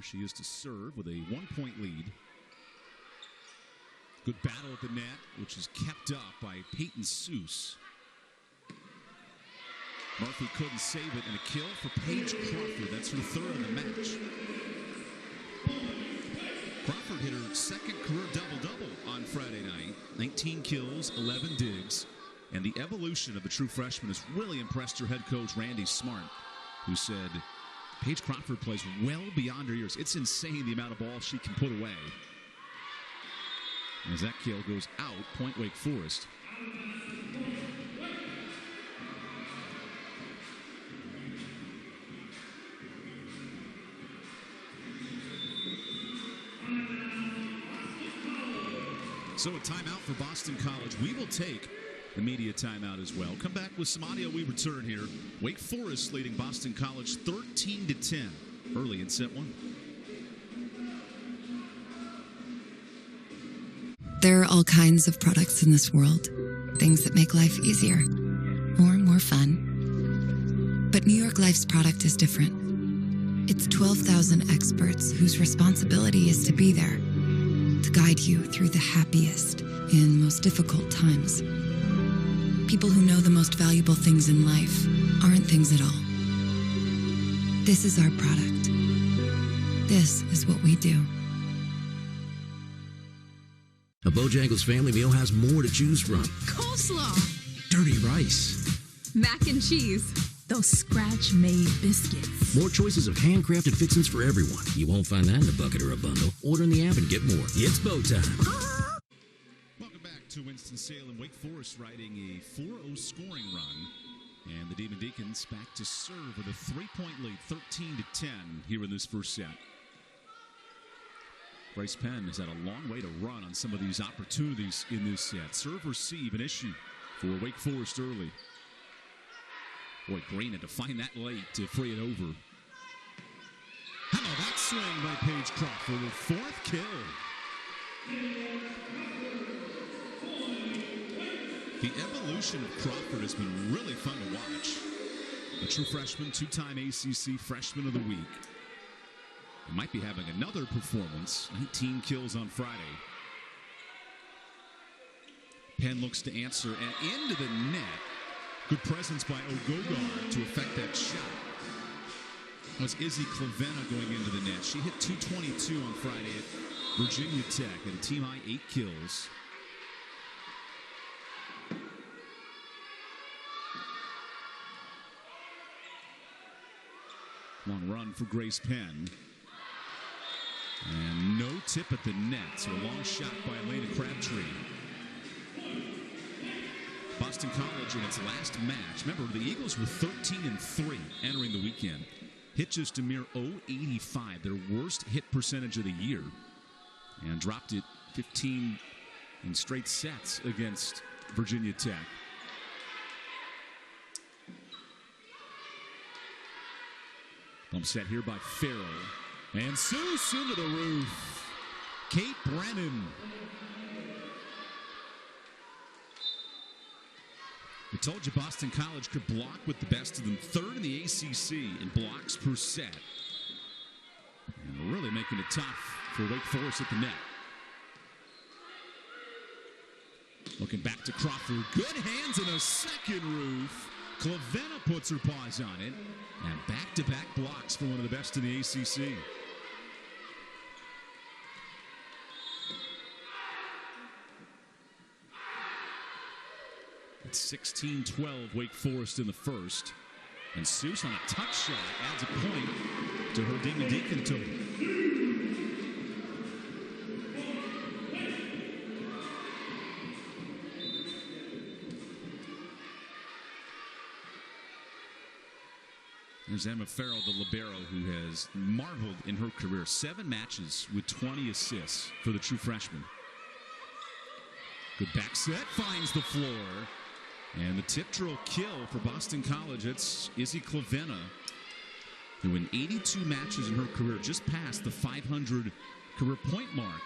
She is to serve with a 1-point lead. Good battle at the net, which is kept up by Peyton Seuss. Murphy couldn't save it, and a kill for Paige Crawford. That's her third in the match. Crawford hit her second career double-double on Friday night. 19 kills, 11 digs. And the evolution of the true freshman has really impressed her head coach, Randy Smart, who said Paige Crawford plays well beyond her years. It's insane the amount of balls she can put away. As that kill goes out, point Wake Forest. So a timeout for Boston College. We will take the media timeout as well. Come back with some audio. We return here. Wake Forest leading Boston College 13-10 early in set one. There are all kinds of products in this world. Things that make life easier or more fun. But New York Life's product is different. It's 12,000 experts whose responsibility is to be there, to guide you through the happiest and most difficult times. People who know the most valuable things in life aren't things at all. This is our product. This is what we do. A Bojangles family meal has more to choose from. Coleslaw. Dirty rice. Mac and cheese. Those scratch-made biscuits. More choices of handcrafted fixins for everyone. You won't find that in a bucket or a bundle. Order in the app and get more. It's Bo time. Welcome back to Winston-Salem. Wake Forest riding a 4-0 scoring run. And the Demon Deacons back to serve with a 3-point lead, 13-10 here in this first set. Bryce Penn has had a long way to run on some of these opportunities in this set. Serve receive an issue for Wake Forest early. Boy, Green had to find that late to free it over. How about that swing by Paige Crawford, her fourth kill. The evolution of Crawford has been really fun to watch. A true freshman, two-time ACC Freshman of the Week. Might be having another performance. 19 kills on Friday. Penn looks to answer and into the net. Good presence by Ogogar to affect that shot. That was Izzy Clavena going into the net. She hit 222 on Friday at Virginia Tech at a team-high 8 kills. Long run for Grace Penn. And no tip at the net, so a long shot by Elena Crabtree. Boston College in its last match. Remember, the Eagles were 13-3 entering the weekend. Hit just a mere .085, their worst hit percentage of the year. And dropped it 15 in straight sets against Virginia Tech. Bump set here by Farrell. And Seuss into the roof. Kate Brennan. We told you Boston College could block with the best of them. Third in the ACC in blocks per set. And really making it tough for Wake Forest at the net. Looking back to Crawford. Good hands in a second roof. Clavena puts her paws on it. And back-to-back blocks for one of the best in the ACC. It's 16-12 Wake Forest in the first. And Seuss on a touch shot adds a point to her Demon Deacon total. There's Emma Farrell, the libero, who has marveled in her career. 7 matches with 20 assists for the true freshman. Good back set, finds the floor. And the tip drill kill for Boston College. It's Izzy Clavena, who in 82 matches in her career just passed the 500 career point mark.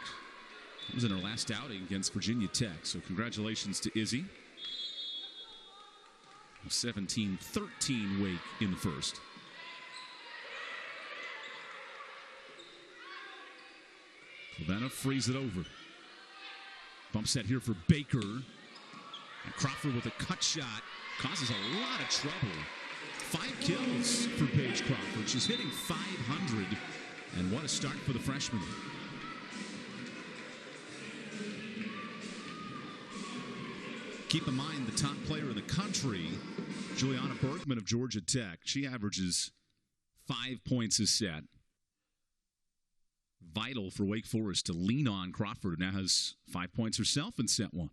It was in her last outing against Virginia Tech. So congratulations to Izzy. 17-13 Wake in the first. Clavena frees it over. Bump set here for Baker. And Crawford with a cut shot causes a lot of trouble. 5 kills for Paige Crawford. She's hitting .500. And what a start for the freshman. Keep in mind the top player in the country, Juliana Bergman of Georgia Tech. She averages 5 points a set. Vital for Wake Forest to lean on Crawford, who now has 5 points herself in set 1.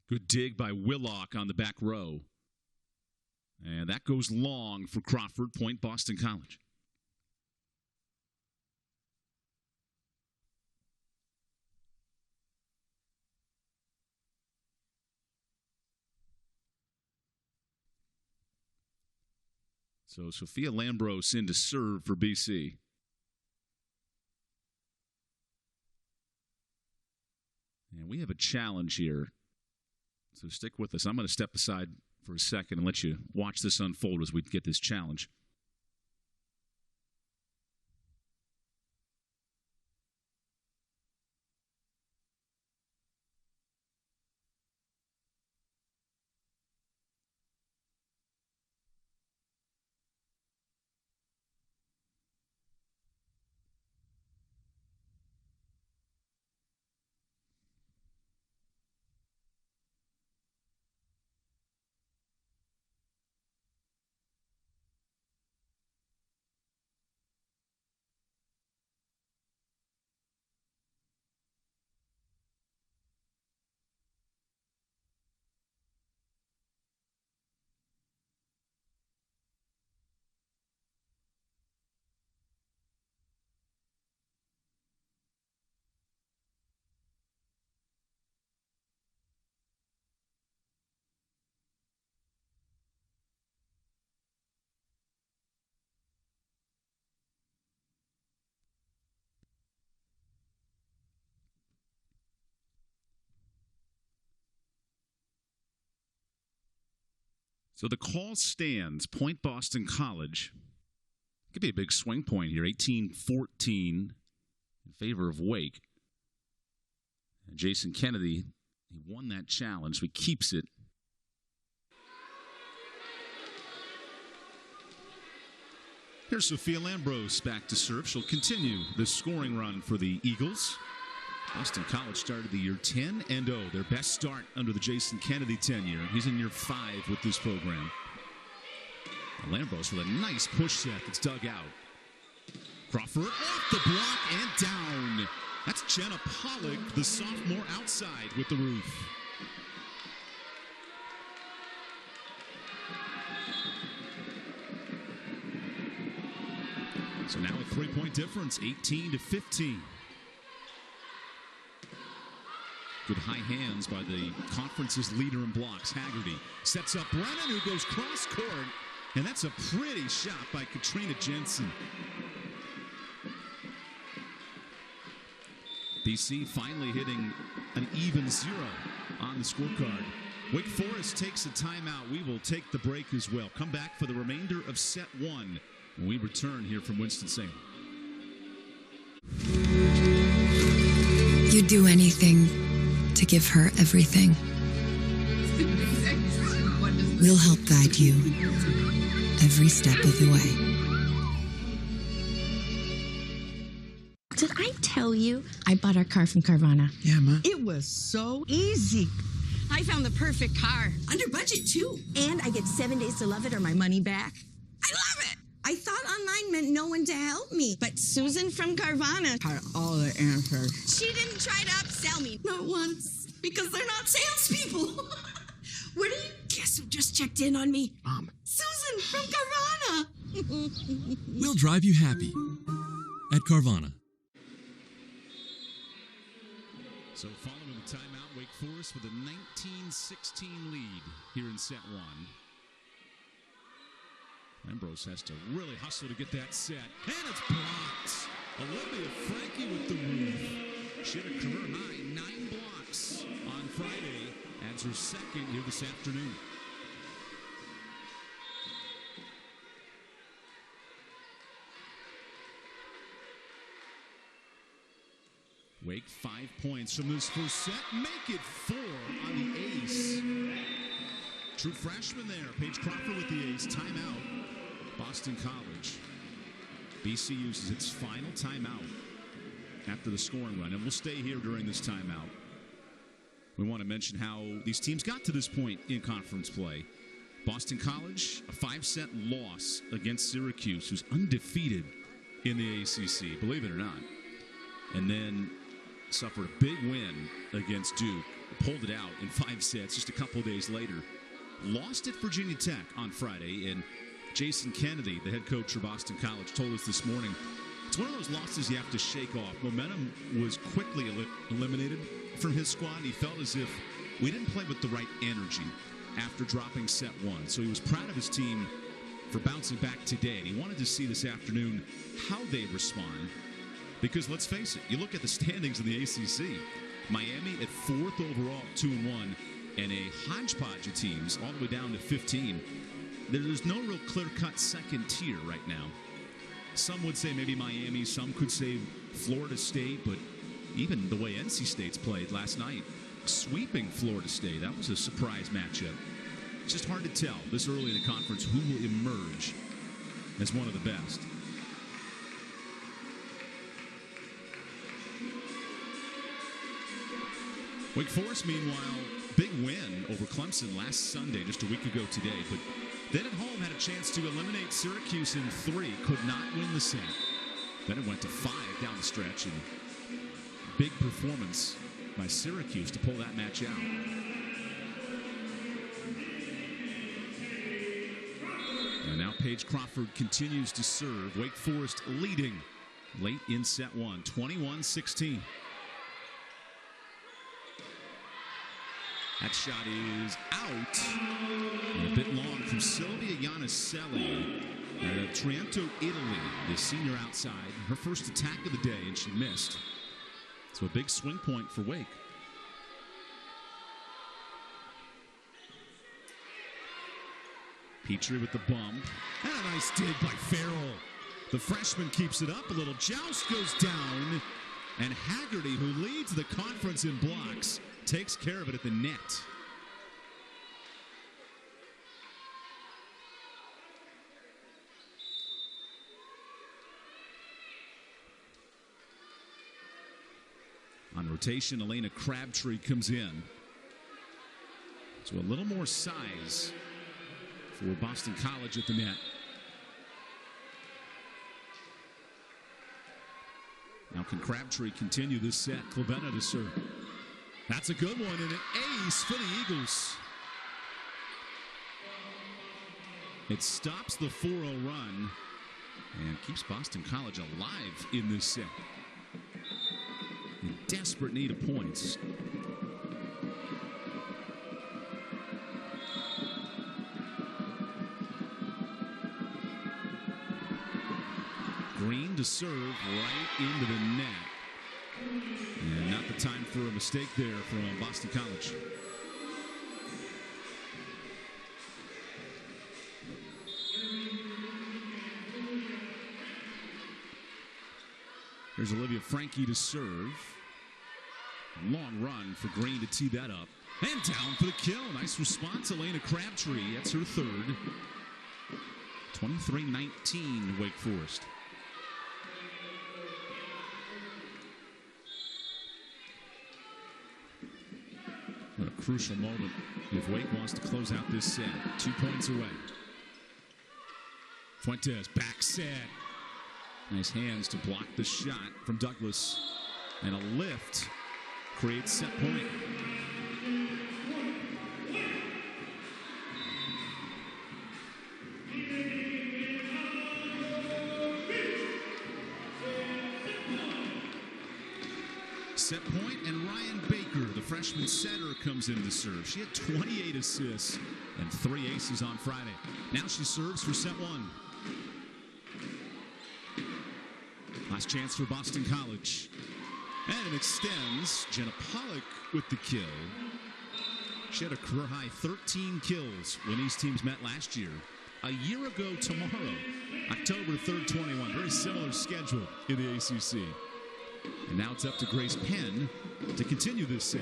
Good dig by Willock on the back row. And that goes long for Crawford, point Boston College. So Sophia Lambros in to serve for BC. And we have a challenge here. So stick with us. I'm going to step aside for a second and let you watch this unfold as we get this challenge. So the call stands, point Boston College. Could be a big swing point here, 18-14 in favor of Wake. And Jason Kennedy, he won that challenge, so he keeps it. Here's Sophia Lambros back to serve. She'll continue the scoring run for the Eagles. Boston College started the year 10-0, their best start under the Jason Kennedy tenure. He's in year 5 with this program. And Lambros with a nice push set that's dug out. Crawford off the block and down. That's Jenna Pollock, the sophomore, outside with the roof. So now a 3-point difference, 18-15. Good high hands by the conference's leader in blocks, Haggerty. Sets up Brennan, who goes cross court. And that's a pretty shot by Katrina Jensen. BC finally hitting an even 0 on the scorecard. Wake Forest takes a timeout. We will take the break as well. Come back for the remainder of set 1 when we return here from Winston-Salem. You'd do anything to give her everything. We'll help guide you every step of the way. Did I tell you I bought our car from Carvana? Yeah, Ma. It was so easy. I found the perfect car. Under budget, too. And I get 7 days to love it or my money back. I love it. I thought online meant no one to help me. But Susan from Carvana had all the answers. She didn't try to upsell me. Not once. Because they're not salespeople. Where do you guess who just checked in on me? Mom. Susan from Carvana. We'll drive you happy at Carvana. So following the timeout, Wake Forest with a 19-16 lead here in set 1. Ambrose has to really hustle to get that set. And it's blocked. Olivia Frankie with the roof. She had a career high 9 blocks on Friday. Adds her second here this afternoon. Wake 5 points from this first set. Make it 4 on the ace. True freshman there. Paige Crawford with the ace. Timeout. Boston College. BC uses its final timeout after the scoring run. And we'll stay here during this timeout. We want to mention how these teams got to this point in conference play. Boston College, a 5-set loss against Syracuse, who's undefeated in the ACC, believe it or not. And then suffered a big win against Duke. Pulled it out in 5 sets just a couple days later. Lost at Virginia Tech on Friday. And Jason Kennedy, the head coach for Boston College, told us this morning, it's one of those losses you have to shake off. Momentum was quickly eliminated from his squad. He felt as if we didn't play with the right energy after dropping set 1. So he was proud of his team for bouncing back today. And he wanted to see this afternoon how they respond. Because let's face it, you look at the standings in the ACC. Miami at 4th overall, 2-1, and a hodgepodge of teams all the way down to 15. There's no real clear-cut second tier right now. Some would say maybe Miami, some could say Florida State, but even the way NC State's played last night, sweeping Florida State, that was a surprise matchup. It's just hard to tell this early in the conference who will emerge as one of the best. Wake Forest, meanwhile, big win over Clemson last Sunday, just a week ago today. But then at home had a chance to eliminate Syracuse in 3, could not win the set. Then it went to 5 down the stretch, and big performance by Syracuse to pull that match out. And now Paige Crawford continues to serve. Wake Forest leading late in set 1, 21-16. That shot is out. And a bit long from Sylvia Iannicelli out of Trento, Italy. The senior outside. Her first attack of the day, and she missed. So a big swing point for Wake. Petrie with the bump. And a nice dig by Farrell. The freshman keeps it up. A little joust goes down. And Haggerty, who leads the conference in blocks, takes care of it at the net. On rotation, Elena Crabtree comes in. So a little more size for Boston College at the net. Now can Crabtree continue this set? Clavena to serve. That's a good one, and an ace for the Eagles. It stops the 4-0 run and keeps Boston College alive in this set. In desperate need of points. Green to serve right into the net. And not the time for a mistake there from Boston College. Here's Olivia Frankie to serve. Long run for Green to tee that up. And down for the kill. Nice response, Elena Crabtree. That's her third. 23-19 Wake Forest. What a crucial moment if Wake wants to close out this set. 2 points away. Fuentes, back set. Nice hands to block the shot from Douglas. And a lift creates set point. Set point, and Ryan Baker, the freshman setter, comes in to serve. She had 28 assists and 3 aces on Friday. Now she serves for set 1. Last chance for Boston College. And it extends. Jenna Pollock with the kill. She had a career high 13 kills when these teams met last year. A year ago tomorrow, October 3rd, 21. Very similar schedule in the ACC. And now it's up to Grace Penn to continue this set.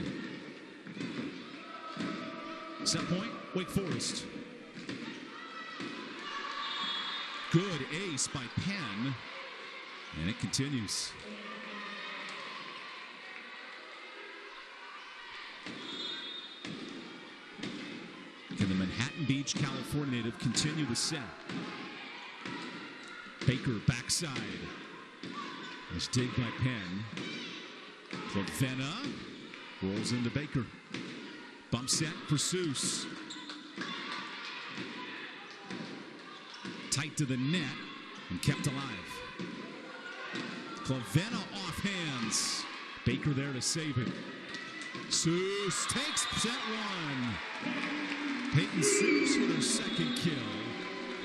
Set point, Wake Forest. Good ace by Penn. And it continues. Can the Manhattan Beach, California native continue the set? Baker backside. Nice dig by Penn. Ravenna rolls into Baker. Bump set for Seuss. Tight to the net and kept alive. Clavenna off hands. Baker there to save it. Seuss takes set one. Peyton Seuss with her second kill.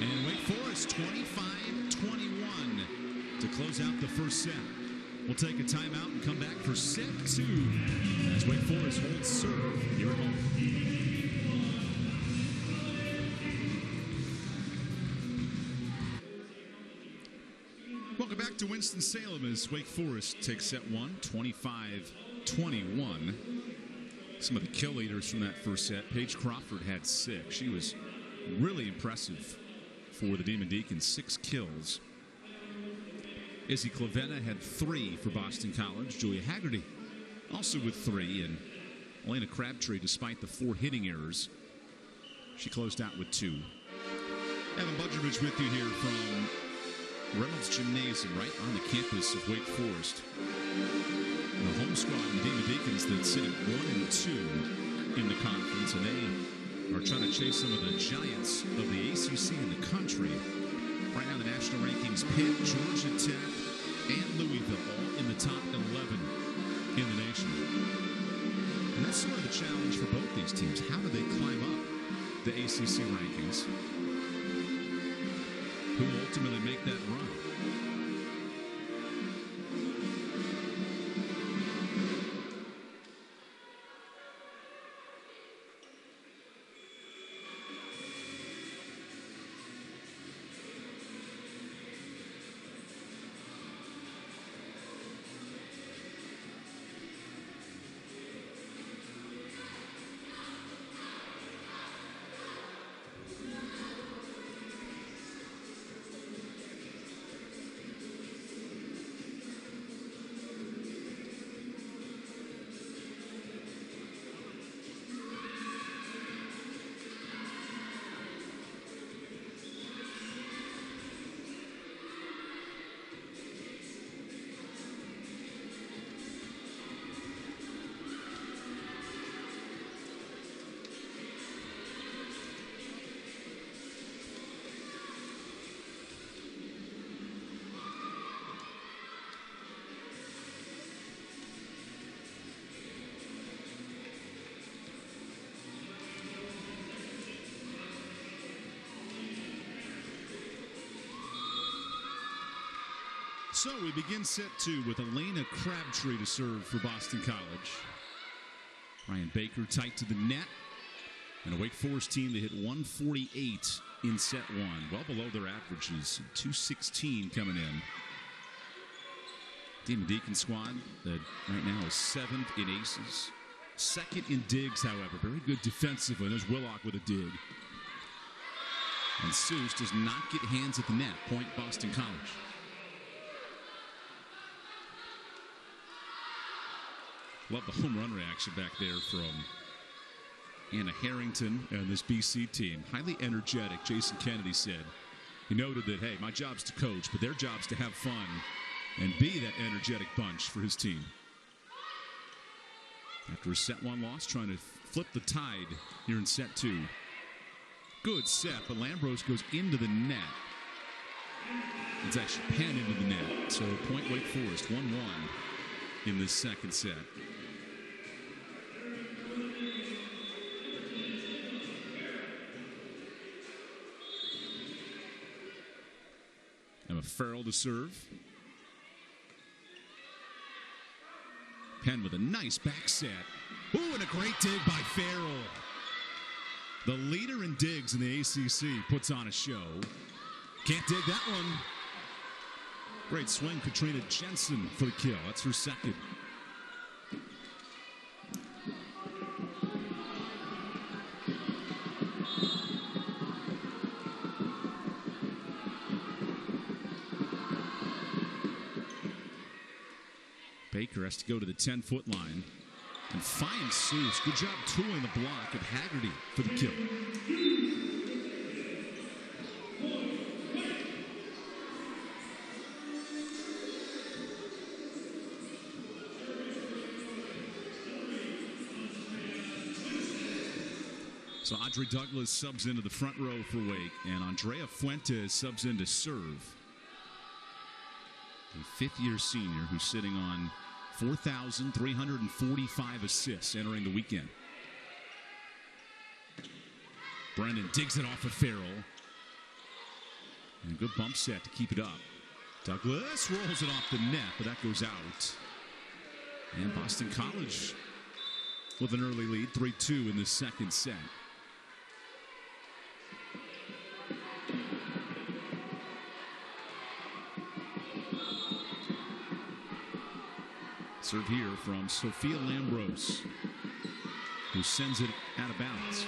And Wake Forest 25-21 to close out the first set. We'll take a timeout and come back for set two as Wake Forest holds serve here at home. Welcome back to Winston-Salem as Wake Forest takes set one, 25-21. Some of the kill leaders from that first set. Paige Crawford had 6. She was really impressive for the Demon Deacons, 6 kills. Izzy Clavenna had 3 for Boston College. Julia Haggerty also with 3. And Elena Crabtree, despite the 4 hitting errors, she closed out with 2. Evan Budgeridge with you here from Reynolds Gymnasium, right on the campus of Wake Forest. The home squad and the Demon Deacons that sit at 1 and 2 in the conference, and they are trying to chase some of the giants of the ACC in the country. Right now, the national rankings: Pitt, Georgia Tech, and Louisville, all in the top 11 in the nation. And that's sort of the challenge for both these teams. How do they climb up the ACC rankings? Who will ultimately make that run? So we begin set 2 with Elena Crabtree to serve for Boston College. Ryan Baker tight to the net. And a Wake Forest team that hit 148 in set 1. Well below their averages. 216 coming in. Demon Deacon squad that right now is 7th in aces. 2nd in digs, however. Very good defensively. There's Willock with a dig. And Seuss does not get hands at the net. Point Boston College. Love the home run reaction back there from Anna Harrington and this BC team. Highly energetic, Jason Kennedy said. He noted that, hey, my job's to coach, but their job's to have fun and be that energetic bunch for his team. After a set 1 loss, trying to flip the tide here in set 2. Good set, but Lambros goes into the net. It's actually Penn into the net. So point Wake Forest, 1-1 in this second set. Emma Farrell to serve. Penn with a nice back set. Ooh, and a great dig by Farrell. The leader in digs in the ACC puts on a show. Can't dig that one. Great swing, Katrina Jensen for the kill. That's her second. Baker has to go to the 10-foot line and find Seuss. Good job tooling the block of Haggerty for the kill. So Audrey Douglas subs into the front row for Wake, and Andrea Fuentes subs in to serve. A fifth-year senior who's sitting on 4,345 assists entering the weekend. Brennan digs it off of Farrell. And a good bump set to keep it up. Douglas rolls it off the net, but that goes out. And Boston College with an early lead, 3-2 in the second set. Serve here from Sophia Lambros, who sends it out of bounds.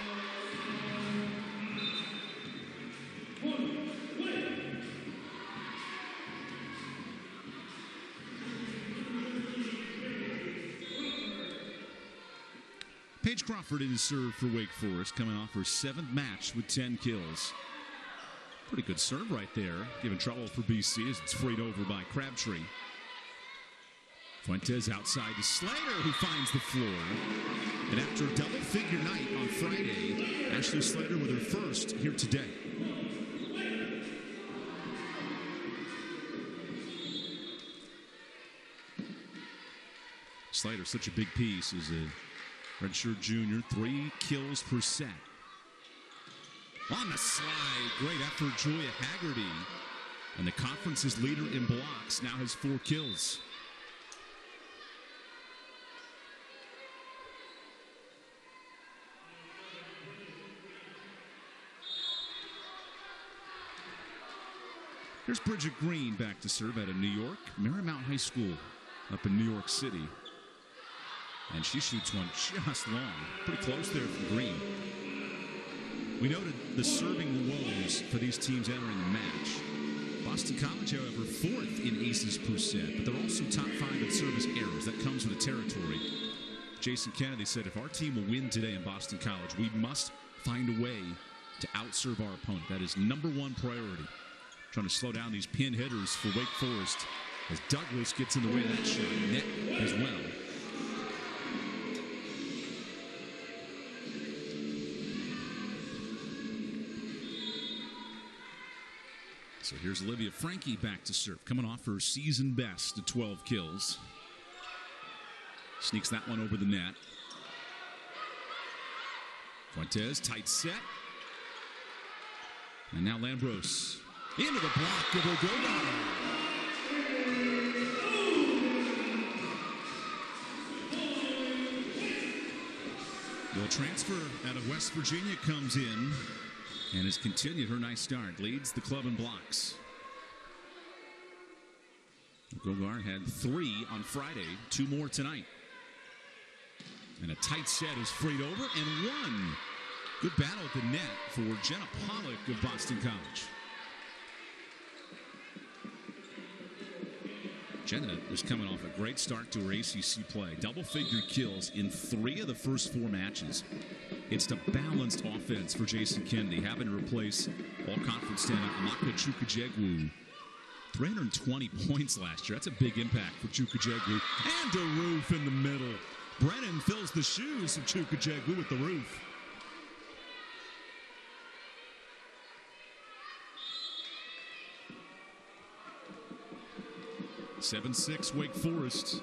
Paige Crawford in his serve for Wake Forest, coming off her 7th match with 10 kills. Pretty good serve right there, giving trouble for BC as it's freed over by Crabtree. Fuentes outside to Slater, who finds the floor. And after a double-figure night on Friday, Ashley Slater with her first here today. Slater, such a big piece, is a redshirt junior, 3 kills per set. On the slide, great effort, Julia Haggerty. And the conference's leader in blocks now has 4 kills. Here's Bridget Green back to serve out of New York, Marymount High School up in New York City. And she shoots one just long, pretty close there from Green. We noted the serving woes for these teams entering the match. Boston College, however, 4th in aces per set, but they're also top 5 in service errors. That comes with the territory. Jason Kennedy said, if our team will win today in Boston College, we must find a way to outserve our opponent. That is #1 priority. Trying to slow down these pin hitters for Wake Forest as Douglas gets in the way of that shot. Net as well. So here's Olivia Frankie back to serve, coming off her season best at 12 kills. Sneaks that one over the net. Fuentes, tight set. And now Lambros into the block of Ogoga. The transfer out of West Virginia comes in and has continued her nice start. Leads the club in blocks. Gogar had 3 on Friday, 2 more tonight. And a tight set is freed over and 1. Good battle at the net for Jenna Pollock of Boston College. Jenna is coming off a great start to her ACC play. Double-figure kills in 3 of the first 4 matches. It's the balanced offense for Jason Kennedy, having to replace all-conference standout Amaka Chukajegwu. 320 points last year. That's a big impact for Chukajegwu. And a roof in the middle. Brennan fills the shoes of Chukajegwu with the roof. (7-6) Wake Forest.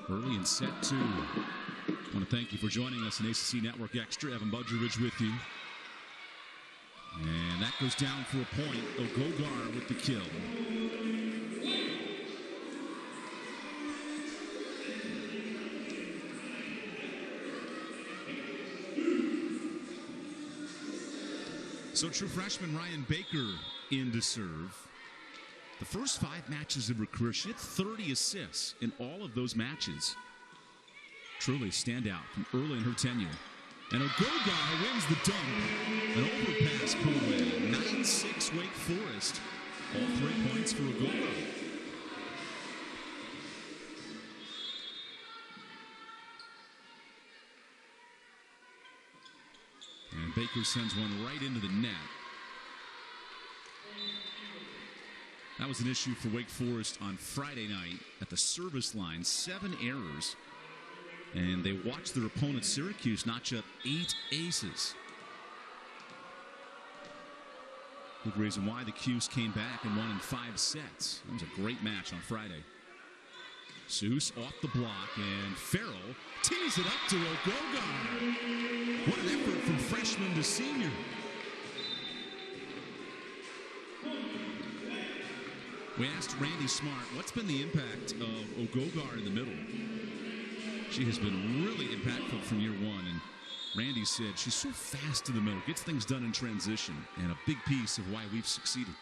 Early in set 2. I want to thank you for joining us in ACC Network Extra. Evan Budgeridge with you. And that goes down for a point. Ogogar with the kill. So true freshman Ryan Baker in to serve. The first 5 matches of her career, she had 30 assists in all of those matches. Truly standout from early in her tenure. And Ogogar wins the dunk. An overpass pull away. 9-6 Wake Forest. All 3 points for Ogogar. And Baker sends one right into the net. That was an issue for Wake Forest on Friday night at the service line. 7 errors. And they watched their opponent, Syracuse, notch up 8 aces. Big reason why the Cuse came back and won in 5 sets. It was a great match on Friday. Seuss off the block, and Farrell tees it up to Ogogar. What an effort from freshman to senior. We asked Randy Smart, what's been the impact of Ogogar in the middle? She has been really impactful from year one, and Randy said she's so fast in the middle, gets things done in transition, and a big piece of why we've succeeded.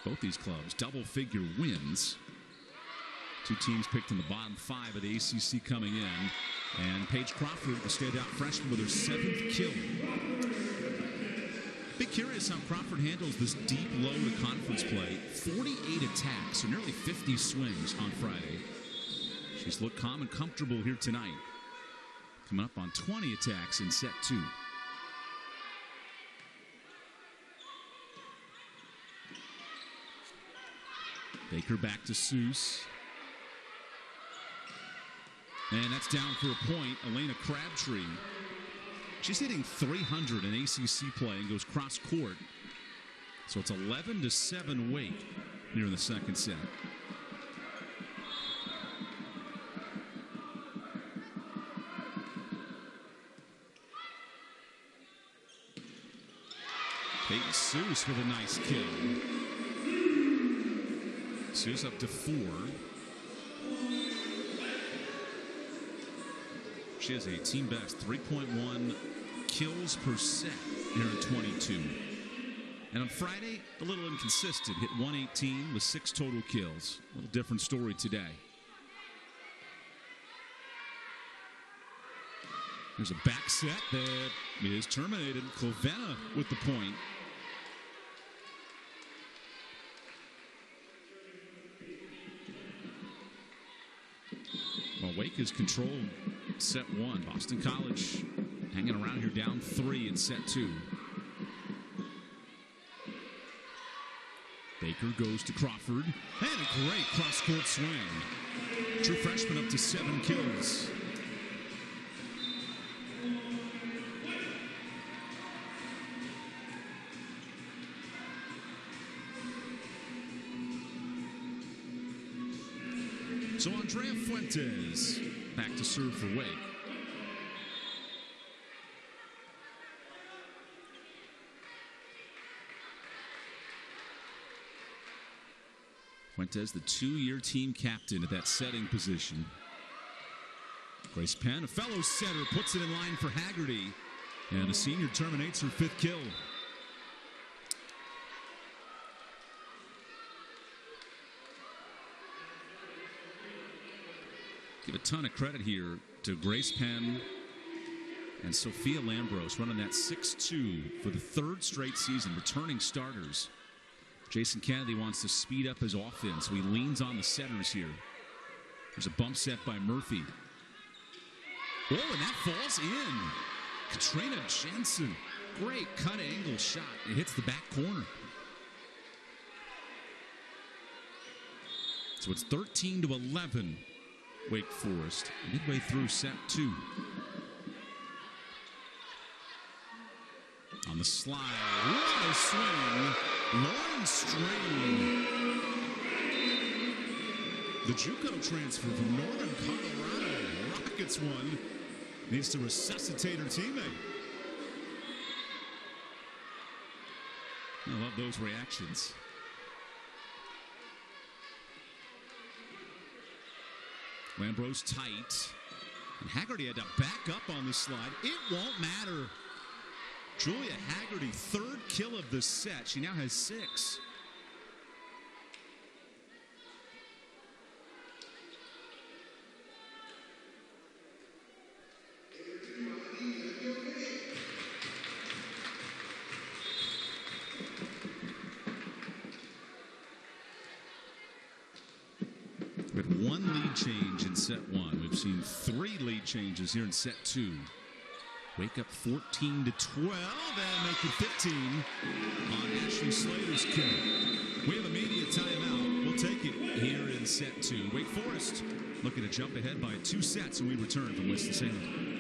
Both these clubs, double-figure wins. 2 teams picked in the bottom 5 of the ACC coming in, and Paige Crawford, the standout freshman, with her 7th kill. Be curious how Crawford handles this deep low to conference play. 48 attacks, or nearly 50 swings on Friday. She's looked calm and comfortable here tonight. Coming up on 20 attacks in set 2. Baker back to Seuss. And that's down for a point. Elena Crabtree. She's hitting 300 in ACC play and goes cross court. So it's 11-7 Wake here in the second set. Peyton Seuss with a nice kill. Seuss up to 4. She has a team best 3.1 kills per set here in 22. And on Friday, a little inconsistent. Hit 118 with 6 total kills. A little different story today. There's a back set that is terminated. Clovena with the point. Well, Wake has controlled set 1. Boston College hanging around here down 3 in set 2. Baker goes to Crawford. And a great cross-court swing. True freshman up to 7 kills. So Andrea Fuentes back to serve for Wake. Fuentes, the 2-year team captain at that setting position. Grace Penn, a fellow setter, puts it in line for Haggerty. And the senior terminates her 5th kill. Give a ton of credit here to Grace Penn and Sophia Lambros, running that 6-2 for the 3rd straight season, returning starters. Jason Kennedy wants to speed up his offense, so he leans on the setters here. There's a bump set by Murphy. Oh, and that falls in. Katrina Jensen, great cut angle shot. It hits the back corner. So it's 13-11. Wake Forest, midway through set 2. On the slide, what a swing. Lauren Strain. The JUCO transfer from Northern Colorado. Rockets one. Needs to resuscitate her teammate. I love those reactions. Lambros tight. And Haggerty had to back up on the slide. It won't matter. Julia Haggerty, 3rd kill of the set. She now has 6. We've had one lead change in set one. We've seen 3 lead changes here in set 2. Wake up 14-12 and make it 15 on Ashley Slater's kill. We have immediate timeout. We'll take it here in set 2. Wake Forest looking to jump ahead by 2 sets when we return from Winston-Salem.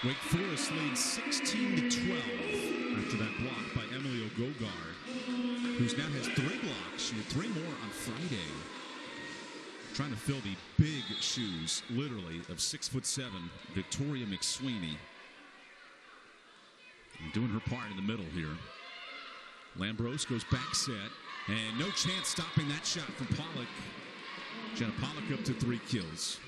Wake Forest leads 16-12 after that block by Emily Ogogard, who's now has 3 blocks. She had 3 more on Friday. Trying to fill the big shoes, literally, of 6'7" Victoria McSweeney. And doing her part in the middle here. Lambros goes back set, and no chance stopping that shot from Pollock. Jenna Pollock up to 3 kills.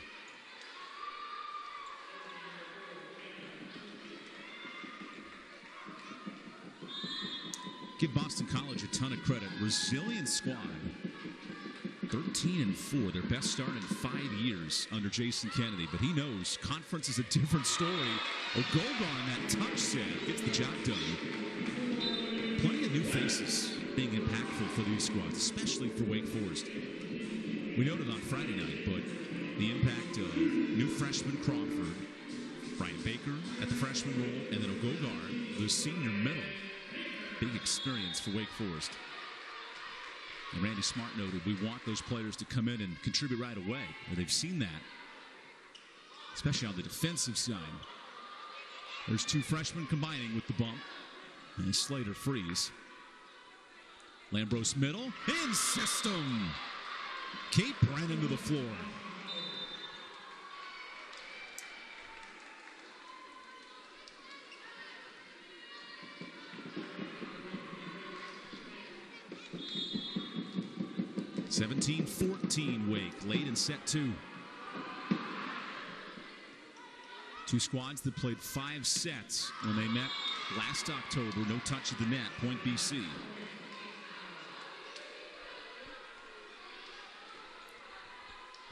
Give Boston College a ton of credit. Resilient squad. 13-4, their best start in 5 years under Jason Kennedy. But he knows conference is a different story. Ogoga on that touch set gets the job done. Plenty of new faces being impactful for these squads, especially for Wake Forest. We noted on Friday night, but the impact of new freshman Crawford, Brian Baker at the freshman role, and then Ogogar, the senior middle. Big experience for Wake Forest. And Randy Smart noted we want those players to come in and contribute right away. Well, they've seen that, especially on the defensive side. There's 2 freshmen combining with the bump. And Slater frees. Lambros middle. In system. Kate Brennan to the floor. (17-14) Wake late in set 2. 2 squads that played 5 sets when they met last October. No touch of the net. Point BC.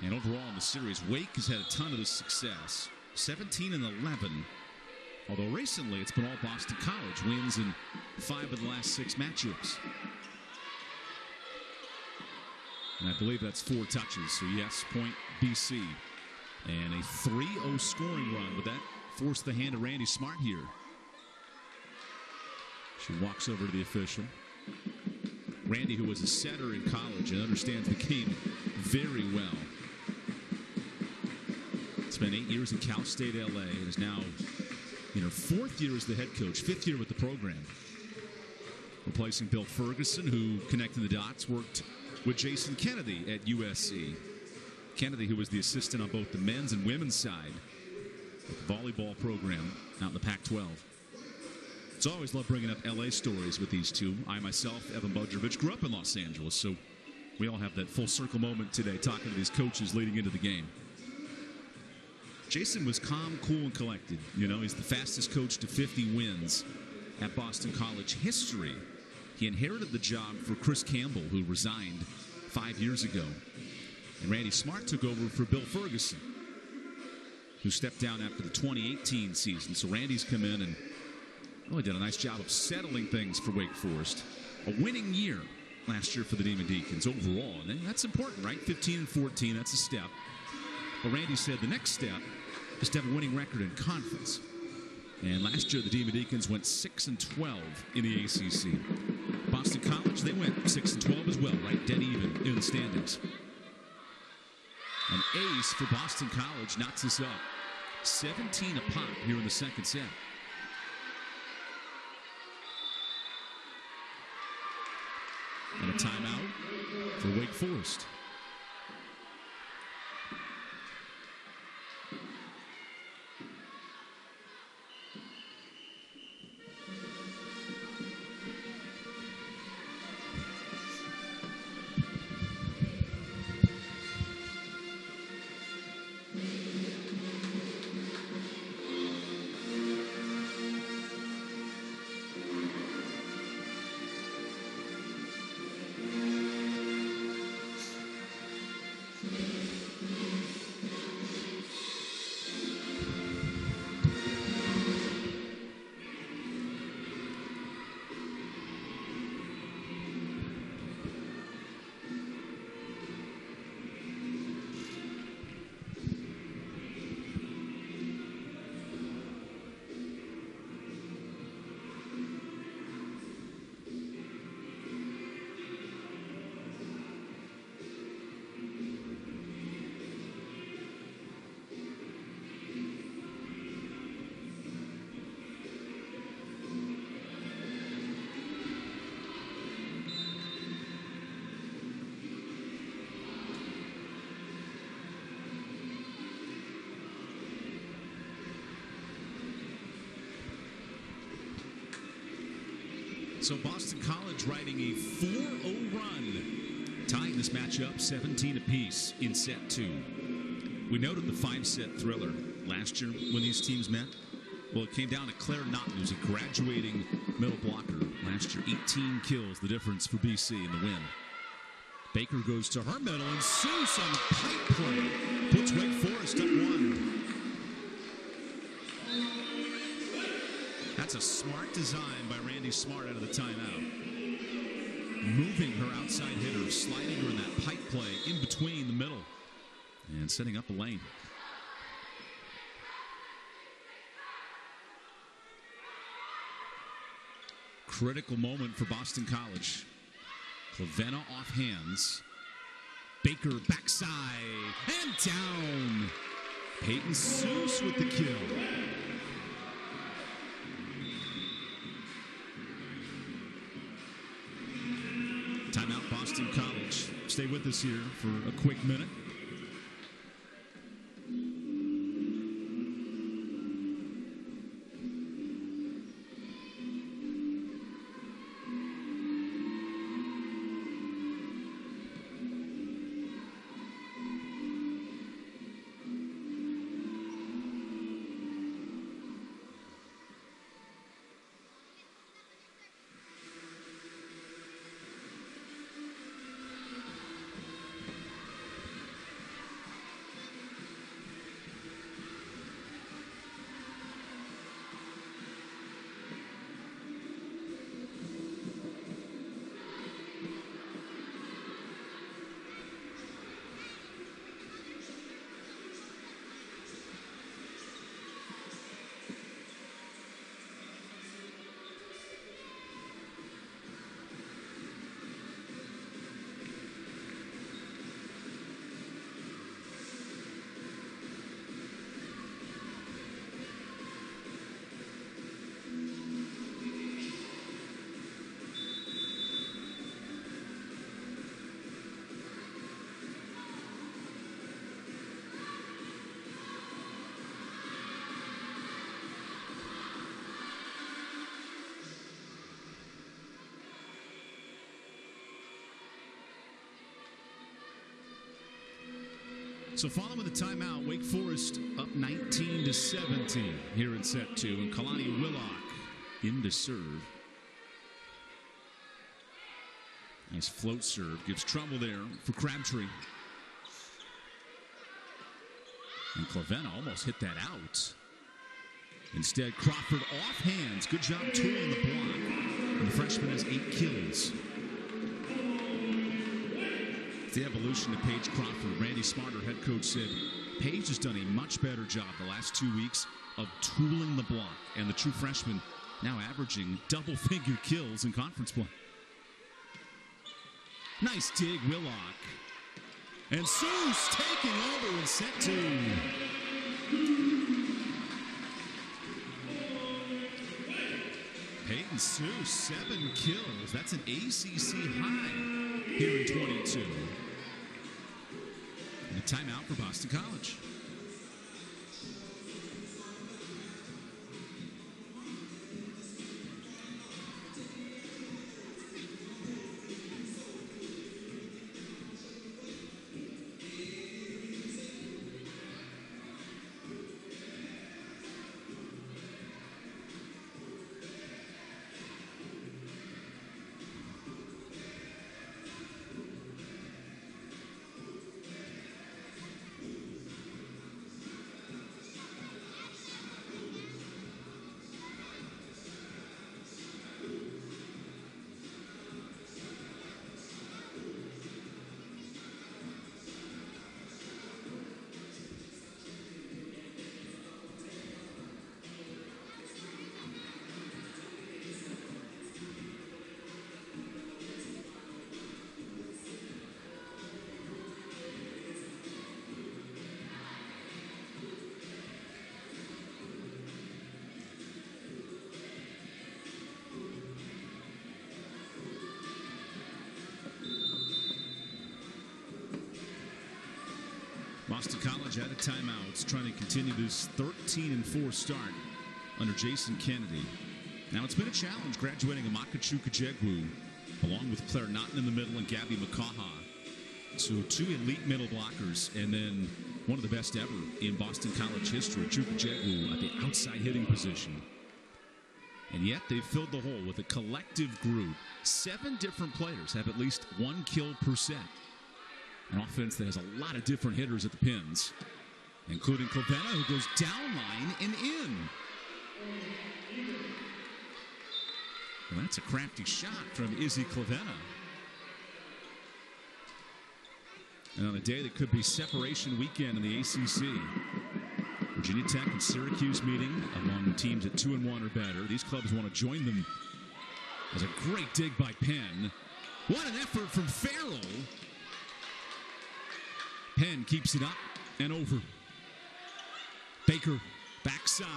And overall in the series, Wake has had a ton of this success. 17-11. Although recently it's been all Boston College wins in 5 of the last 6 matchups. And I believe that's 4 touches. So yes, point BC. And a 3-0 scoring run. But that forced the hand of Randy Smart here. She walks over to the official. Randy, who was a setter in college and understands the game very well. Spent 8 years at Cal State LA and is now in her 4th year as the head coach, 5th year with the program. Replacing Bill Ferguson, who, connecting the dots, worked with Jason Kennedy at USC. Kennedy, who was the assistant on both the men's and women's side of the volleyball program out in the Pac-12. It's always love bringing up LA stories with these two. I myself, Evan Budrovich, grew up in Los Angeles, so we all have that full circle moment today talking to these coaches leading into the game. Jason was calm, cool, and collected. You know, he's the fastest coach to 50 wins at Boston College history. He inherited the job for Chris Campbell, who resigned 5 years ago. And Randy Smart took over for Bill Ferguson, who stepped down after the 2018 season. So Randy's come in and really did a nice job of settling things for Wake Forest. A winning year last year for the Demon Deacons overall. And that's important, right? 15-14, that's a step. But Randy said the next step is to have a winning record in conference. And last year, the Demon Deacons went 6-12 in the ACC. Boston College, they went 6-12 as well, right? Dead even in the standings. An ace for Boston College knocks us up 17 a pop here in the second set. And a timeout for Wake Forest. So Boston College riding a 4-0 run, tying this matchup 17 apiece in set 2. We noted the 5-set thriller last year when these teams met. Well, it came down to Claire Naughton, who's a graduating middle blocker last year. 18 kills, the difference for BC in the win. Baker goes to her middle, and Seuss on the pipe play puts Wake Forest up 1. That's a smart design by Randy Smart out of the timeout. Moving her outside hitter, sliding her in that pipe play in between the middle, and setting up a lane. Critical moment for Boston College. Clavenna off hands. Baker backside and down. Peyton Seuss with the kill. Timeout, Boston College. Stay with us here for a quick minute. So following the timeout, Wake Forest up 19-17 here in set 2. And Kalani Willock in to serve. Nice float serve. Gives trouble there for Crabtree. And Clavenna almost hit that out. Instead, Crawford off hands. Good job tooling the block. And the freshman has 8 kills. The evolution of Paige Crawford. Randy Smarter, head coach, said Paige has done a much better job the last 2 weeks of tooling the block, and the true freshman now averaging double-figure kills in conference play. Nice dig, Willock. And Seuss taking over in set 2. Peyton Seuss, 7 kills. That's an ACC high here in 22. And a timeout for Boston College. Boston College out of timeouts, trying to continue this 13-4 start under Jason Kennedy. Now, it's been a challenge graduating Amaka Chukwu, along with Claire Naughton in the middle and Gabby McCaha. So 2 elite middle blockers, and then one of the best ever in Boston College history, Chukwu at the outside hitting position. And yet they've filled the hole with a collective group. 7 different players have at least 1 kill per set. An offense that has a lot of different hitters at the pins, including Clavena, who goes down line and in. Well, that's a crafty shot from Izzy Clavena. And on a day that could be separation weekend in the ACC, Virginia Tech and Syracuse meeting among teams at 2-1 or better. These clubs want to join them. As a great dig by Penn. What an effort from Farrell. Penn keeps it up and over. Baker, backside.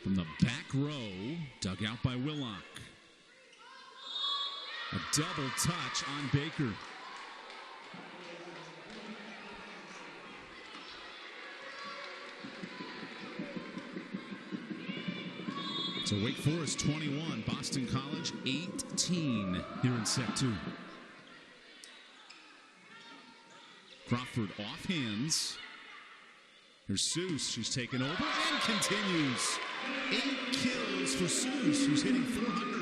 From the back row, dug out by Willock. A double touch on Baker. So Wake Forest 21, Boston College 18 here in set 2. Crawford off hands. Here's Seuss. She's taken over and continues. 8 kills for Seuss, who's hitting 400.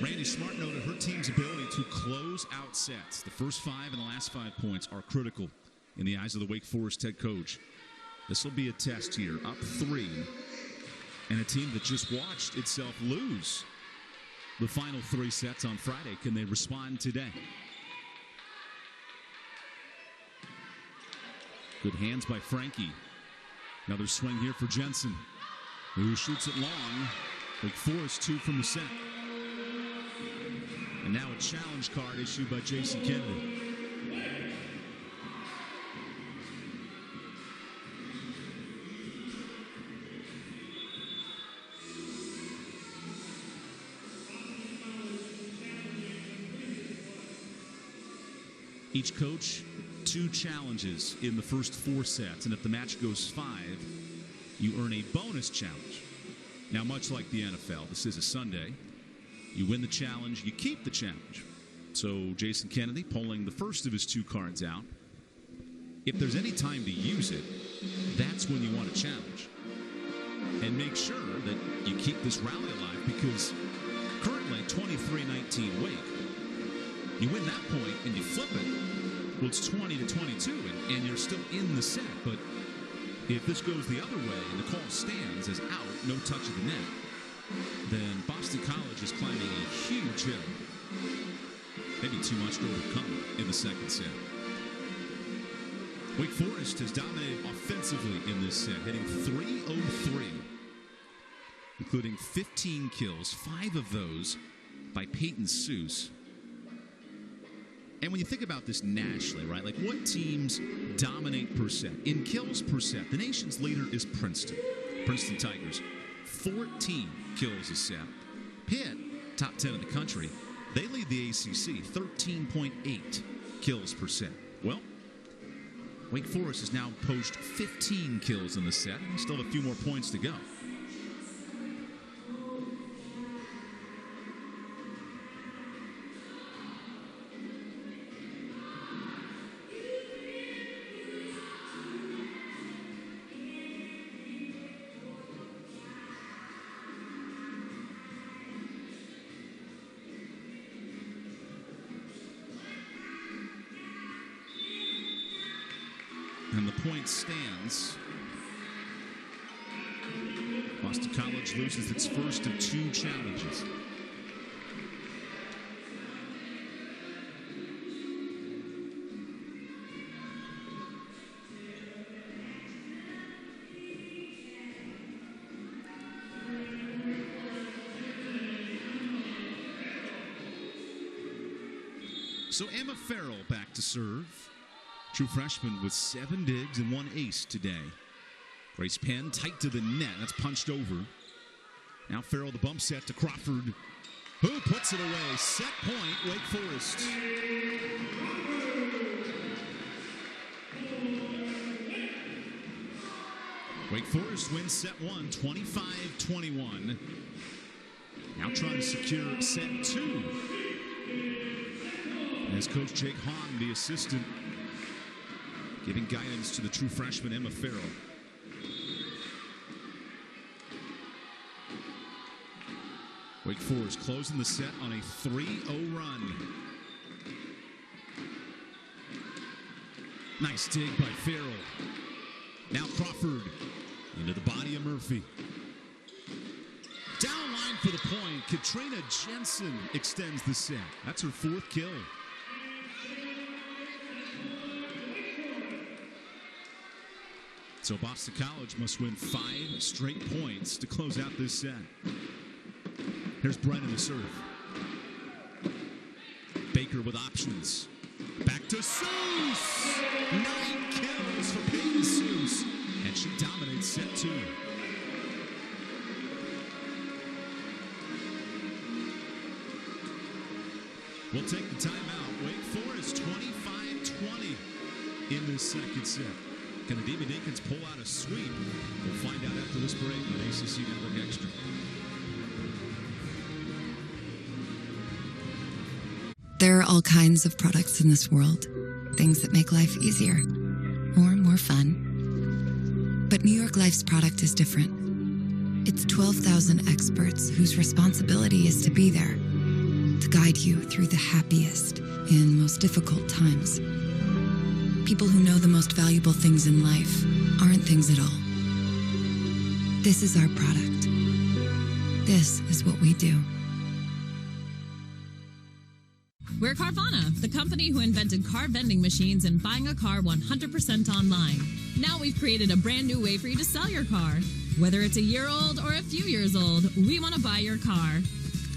Randy Smart noted her team's ability to close out sets. The first 5 and the last 5 points are critical in the eyes of the Wake Forest head coach. This will be a test here, up 3, and a team that just watched itself lose the final 3 sets on Friday. Can they respond today? Good hands by Frankie. Another swing here for Jensen, who shoots it long. Wake Forest 2 from the set. And now a challenge card issued by Jason Kennedy. Each coach, 2 challenges in the first 4 sets. And if the match goes 5, you earn a bonus challenge. Now, much like the NFL, this is a Sunday. You win the challenge, you keep the challenge. So Jason Kennedy pulling the first of his 2 cards out. If there's any time to use it, that's when you want a challenge. And make sure that you keep this rally alive, because currently 23-19 Wake. You win that point and you flip it, well, it's 20-22, and you're still in the set. But if this goes the other way and the call stands as out, no touch of the net, then Boston College is climbing a huge hill. Maybe too much to overcome in the second set. Wake Forest has dominated offensively in this set, hitting .303, including 15 kills, 5 of those by Peyton Seuss. And when you think about this nationally, right, like what teams dominate per set? In kills per set, the nation's leader is Princeton. Princeton Tigers, 14 kills a set. Pitt, top 10 in the country, they lead the ACC, 13.8 kills per set. Well, Wake Forest has now poached 15 kills in the set, and they still have a few more points to go. And the point stands. Boston College loses its first of 2 challenges. So Emma Farrell back to serve. True freshman with 7 digs and 1 ace today. Grace Penn tight to the net. That's punched over. Now Farrell the bump set to Crawford. Who puts it away? Set point, Wake Forest. Wake Forest wins set one, 25-21. Now trying to secure set two. As Coach Jake Hahn, the assistant, giving guidance to the true freshman Emma Farrell. Wake Forest closing the set on a 3-0 run. Nice dig by Farrell. Now Crawford into the body of Murphy. Down line for the point. Katrina Jensen extends the set. That's her fourth kill. So Boston College must win 5 straight points to close out this set. Here's Brennan to serve. Baker with options. Back to Seuss. 9 kills for Peyton Seuss. And she dominates set two. We'll take the timeout. Wake Forest 25-20 in this second set. Can the Demon Deacons pull out a sweep? We'll find out after this break on ACC Network Extra. There are all kinds of products in this world. Things that make life easier or more fun. But New York Life's product is different. It's 12,000 experts whose responsibility is to be there, to guide you through the happiest and most difficult times. People who know the most valuable things in life aren't things at all. This is our product. This is what we do. We're Carvana, the company who invented car vending machines and buying a car 100% online. Now we've created a brand new way for you to sell your car. Whether it's a year old or a few years old, we want to buy your car.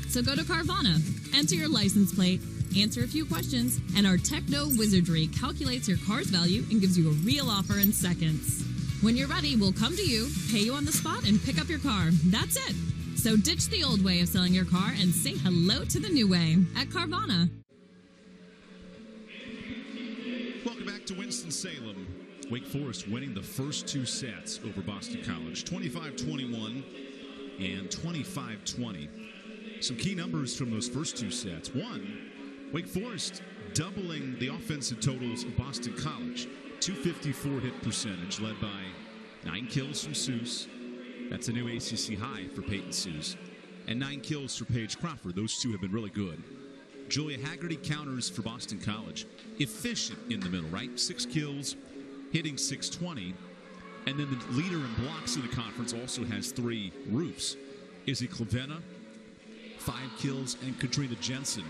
So go to Carvana, enter your license plate, answer a few questions, and our techno wizardry calculates your car's value and gives you a real offer in seconds. When you're ready, we'll come to you, pay you on the spot, and pick up your car. That's it. So ditch the old way of selling your car and say hello to the new way at Carvana. Welcome back to Winston-Salem. Wake Forest winning the first two sets over Boston College, 25-21 and 25-20. Some key numbers from those first two sets. One, Wake Forest doubling the offensive totals of Boston College. 254 hit percentage, led by 9 kills from Seuss. That's a new ACC high for Peyton Seuss. And 9 kills for Paige Crawford. Those two have been really good. Julia Haggerty counters for Boston College. Efficient in the middle, right? 6 kills, hitting .620. And then the leader in blocks in the conference also has 3 roofs. Izzy Clavena, 5 kills, and Katrina Jensen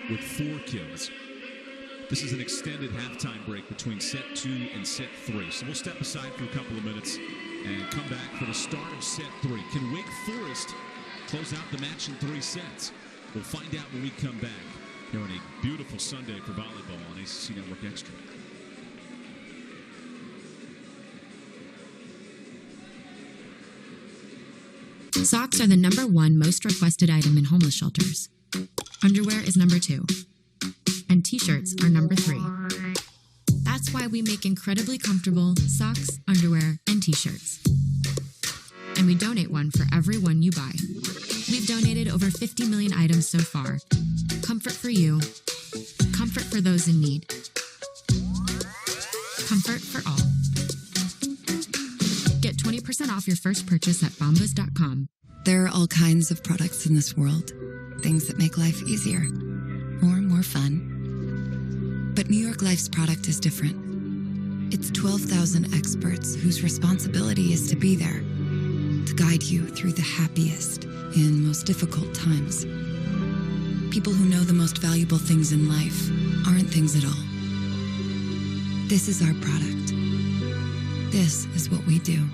with 4 kills. This is an extended halftime break between set 2 and set 3. So we'll step aside for a couple of minutes and come back for the start of set 3. Can Wake Forest close out the match in 3 sets? We'll find out when we come back here on a beautiful Sunday for volleyball on ACC Network Extra. Socks are the #1 most requested item in homeless shelters. Underwear is #2. And t-shirts are #3. That's why we make incredibly comfortable socks, underwear, and t-shirts. And we donate one for every one you buy. We've donated over 50 million items so far. Comfort for you. Comfort for those in need. Comfort for all. Get 20% off your first purchase at bombas.com. There are all kinds of products in this world. Things that make life easier or more fun. But New York Life's product is different. It's 12,000 experts whose responsibility is to be there, to guide you through the happiest and most difficult times. People who know the most valuable things in life aren't things at all. This is our product. This is what we do.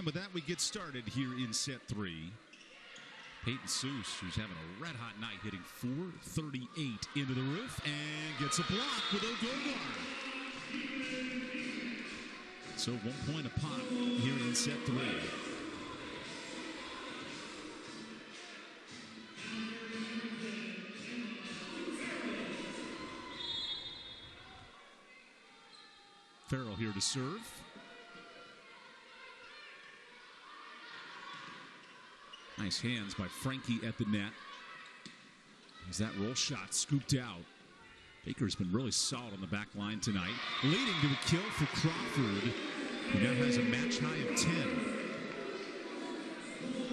And with that, we get started here in set 3. Peyton Seuss, who's having a red-hot night, hitting .438 into the roof and gets a block with O'Dogar. So 1 point a pop here in set 3. Farrell here to serve. Nice hands by Frankie at the net. As that roll shot scooped out. Baker's been really solid on the back line tonight. Leading to a kill for Crawford, who now has a match high of 10.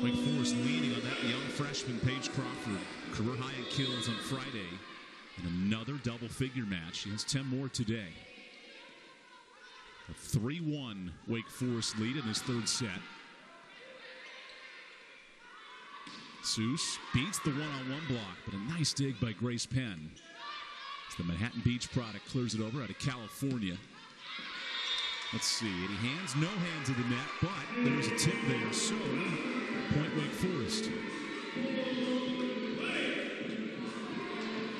Wake Forest leading on that young freshman, Paige Crawford. Career high in kills on Friday. And another double-figure match. She has 10 more today. A 3-1 Wake Forest lead in this third set. Seuss beats the one-on-one block, but a nice dig by Grace Penn. As the Manhattan Beach product clears it over out of California. Let's see, any hands? No hands at the net, but there's a tip there, so point Wake Forest.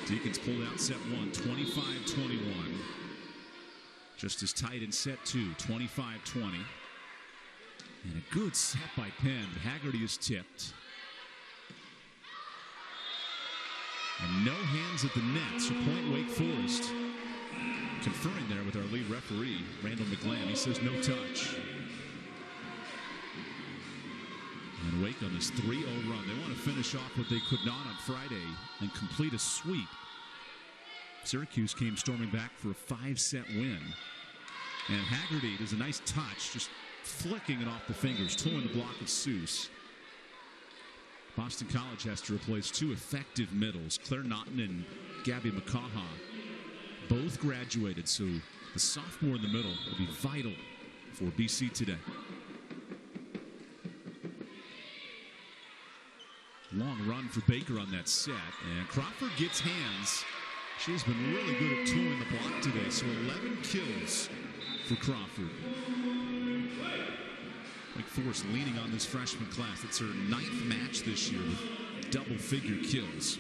Deacons pulled out set 1, 25-21. Just as tight in set 2, 25-20. And a good set by Penn. Haggerty is tipped. And no hands at the net, so point Wake Forest. Conferring there with our lead referee, Randall McGlann. He says no touch. And Wake on this 3-0 run. They want to finish off what they could not on Friday and complete a sweep. Syracuse came storming back for a 5-set win. And Haggerty does a nice touch, just flicking it off the fingers, towing the block of Seuss. Boston College has to replace 2 effective middles, Claire Naughton and Gabby McCaha. Both graduated, so the sophomore in the middle will be vital for BC today. Long run for Baker on that set, and Crawford gets hands. She's been really good at towing the block today, so 11 kills for Crawford. Wake Forest leaning on this freshman class. It's her 9th match this year with double-figure kills.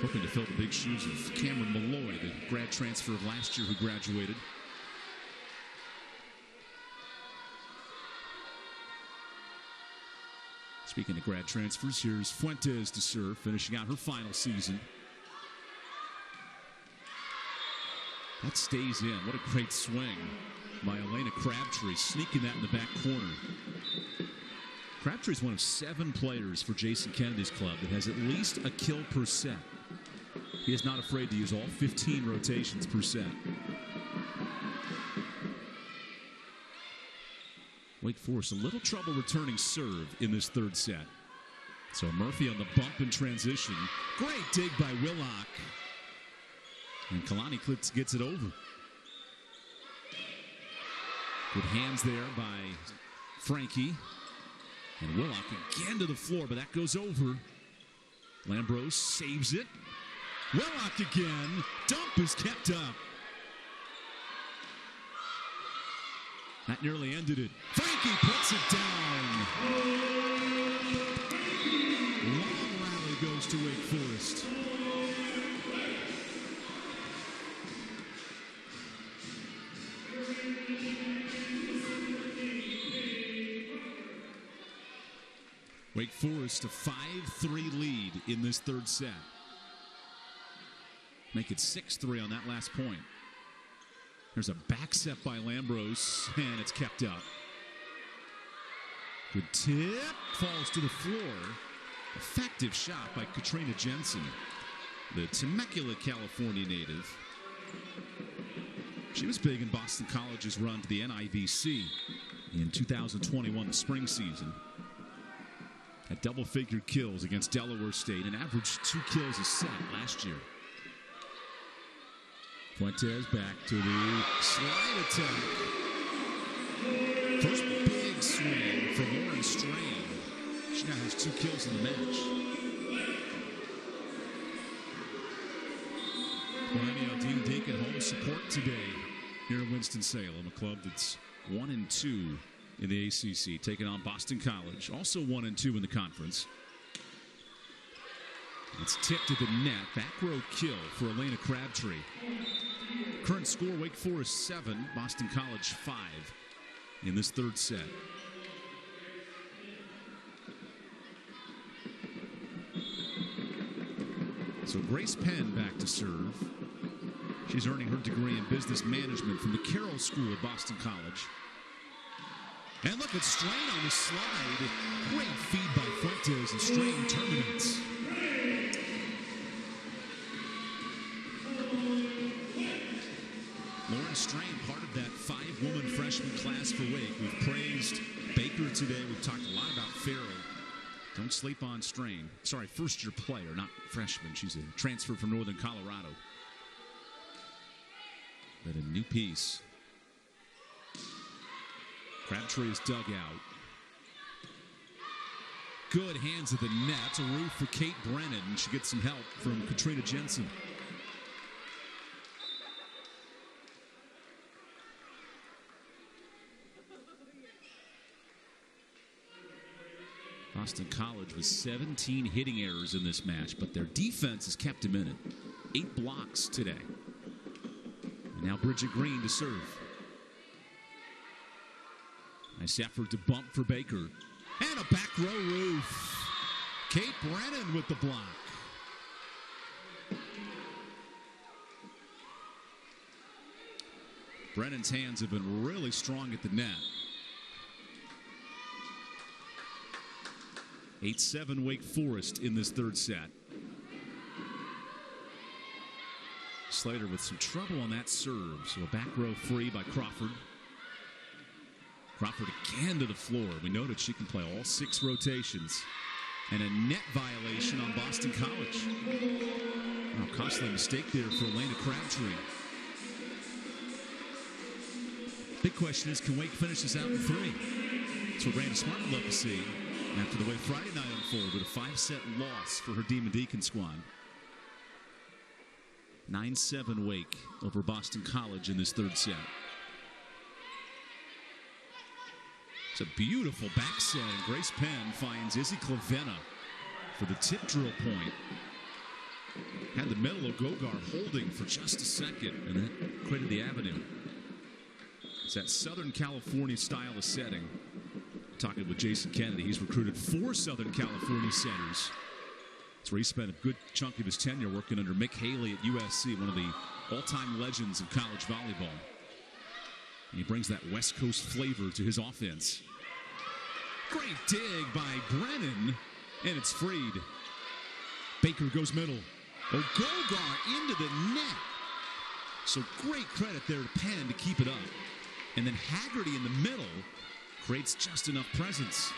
Hoping to fill the big shoes of Cameron Malloy, the grad transfer of last year who graduated. Speaking of grad transfers, here's Fuentes to serve, finishing out her final season. That stays in. What a great swing by Elena Crabtree, sneaking that in the back corner. Crabtree is one of 7 players for Jason Kennedy's club that has at least a kill per set. He is not afraid to use all 15 rotations per set. Wake Forest a little trouble returning serve in this third set. So Murphy on the bump in transition. Great dig by Willock. And Kalani gets it over. Good hands there by Frankie. And Willock again to the floor, but that goes over. Lambros saves it. Willock again. Dump is kept up. That nearly ended it. Frankie puts it down. Long rally goes to Wake Forest. Wake Forest a 5-3 lead in this third set. Make it 6-3 on that last point. There's a back set by Lambros, and it's kept up. Good tip, falls to the floor. Effective shot by Katrina Jensen, the Temecula, California native. She was big in Boston College's run to the NIVC in 2021, the spring season. Had double-figure kills against Delaware State and averaged 2 kills a set last year. Fuentes back to the slide attack. First big swing for Lauren Strain. She now has 2 kills in the match. Perennial Dean Deacon home support today here in Winston-Salem, a club that's 1-2 in the ACC, taking on Boston College, also 1-2 in the conference. It's tipped to the net. Back row kill for Elena Crabtree. Current score, Wake Forest 7, Boston College 5 in this third set. So Grace Penn back to serve. She's earning her degree in business management from the Carroll School at Boston College. And look at Strain on the slide. Great feed by Fuentes, and Strain terminates. Lauren Strain, part of that 5-woman freshman class for Wake. We've praised Baker today. We've talked a lot about Farrell. Don't sleep on Strain. Sorry, first-year player, not freshman. She's a transfer from Northern Colorado. But a new piece. Crabtree is dug out. Good hands at the net. It's a roof for Kate Brennan. She gets some help from Katrina Jensen. Boston College with 17 hitting errors in this match, but their defense has kept them in it. 8 blocks today. And now Bridget Green to serve. Nice effort to bump for Baker. And a back row roof. Kate Brennan with the block. Brennan's hands have been really strong at the net. 8-7 Wake Forest in this third set. Slater with some trouble on that serve. So a back row free by Crawford. Crawford again to the floor. We noted she can play all 6 rotations. And a net violation on Boston College. Oh, costly mistake there for Elena Crabtree. Big question is, can Wake finish this out in 3? That's what Randy Smart would love to see after the way Friday night unfolded. A 5-set loss for her Demon Deacon squad. 9-7 Wake over Boston College in this third set. It's a beautiful back set, and Grace Penn finds Izzy Clavenna for the tip drill point. Had the middle of Gogar holding for just a second, and that created the avenue. It's that Southern California style of setting. Talking with Jason Kennedy, he's recruited 4 Southern California centers. That's where he spent a good chunk of his tenure working under Mick Haley at USC, one of the all-time legends of college volleyball. And he brings that West Coast flavor to his offense. Great dig by Brennan, and it's freed. Baker goes middle. Oh, Gogar into the net. So great credit there to Penn to keep it up. And then Haggerty in the middle creates just enough presence.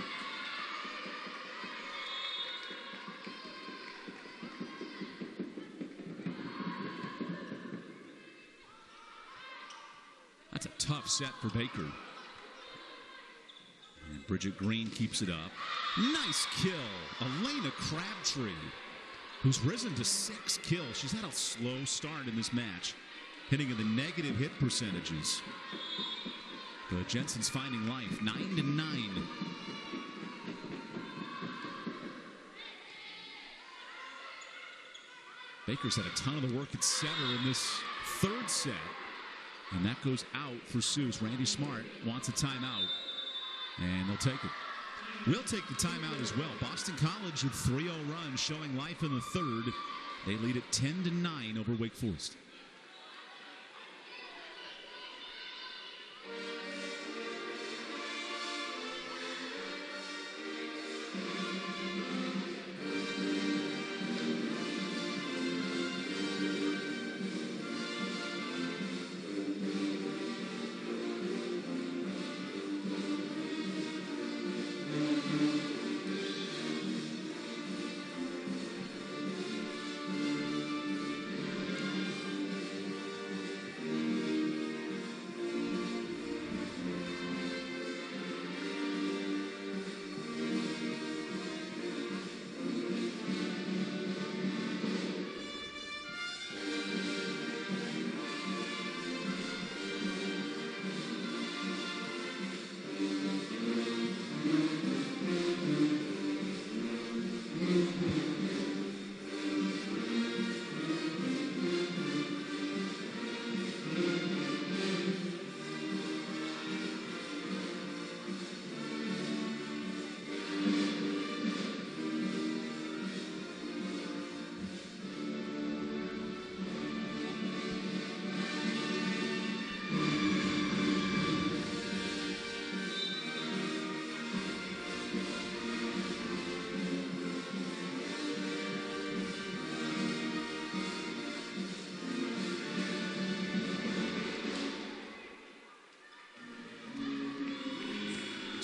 That's a tough set for Baker. And Bridget Green keeps it up. Nice kill. Elena Crabtree, who's risen to 6 kills. She's had a slow start in this match, hitting in the negative hit percentages. But Jensen's finding life. 9-9. Baker's had a ton of the work at center in this third set. And that goes out for Seuss. Randy Smart wants a timeout. And they'll take it. We'll take the timeout as well. Boston College with 3-0 run, showing life in the third. They lead it 10-9 over Wake Forest.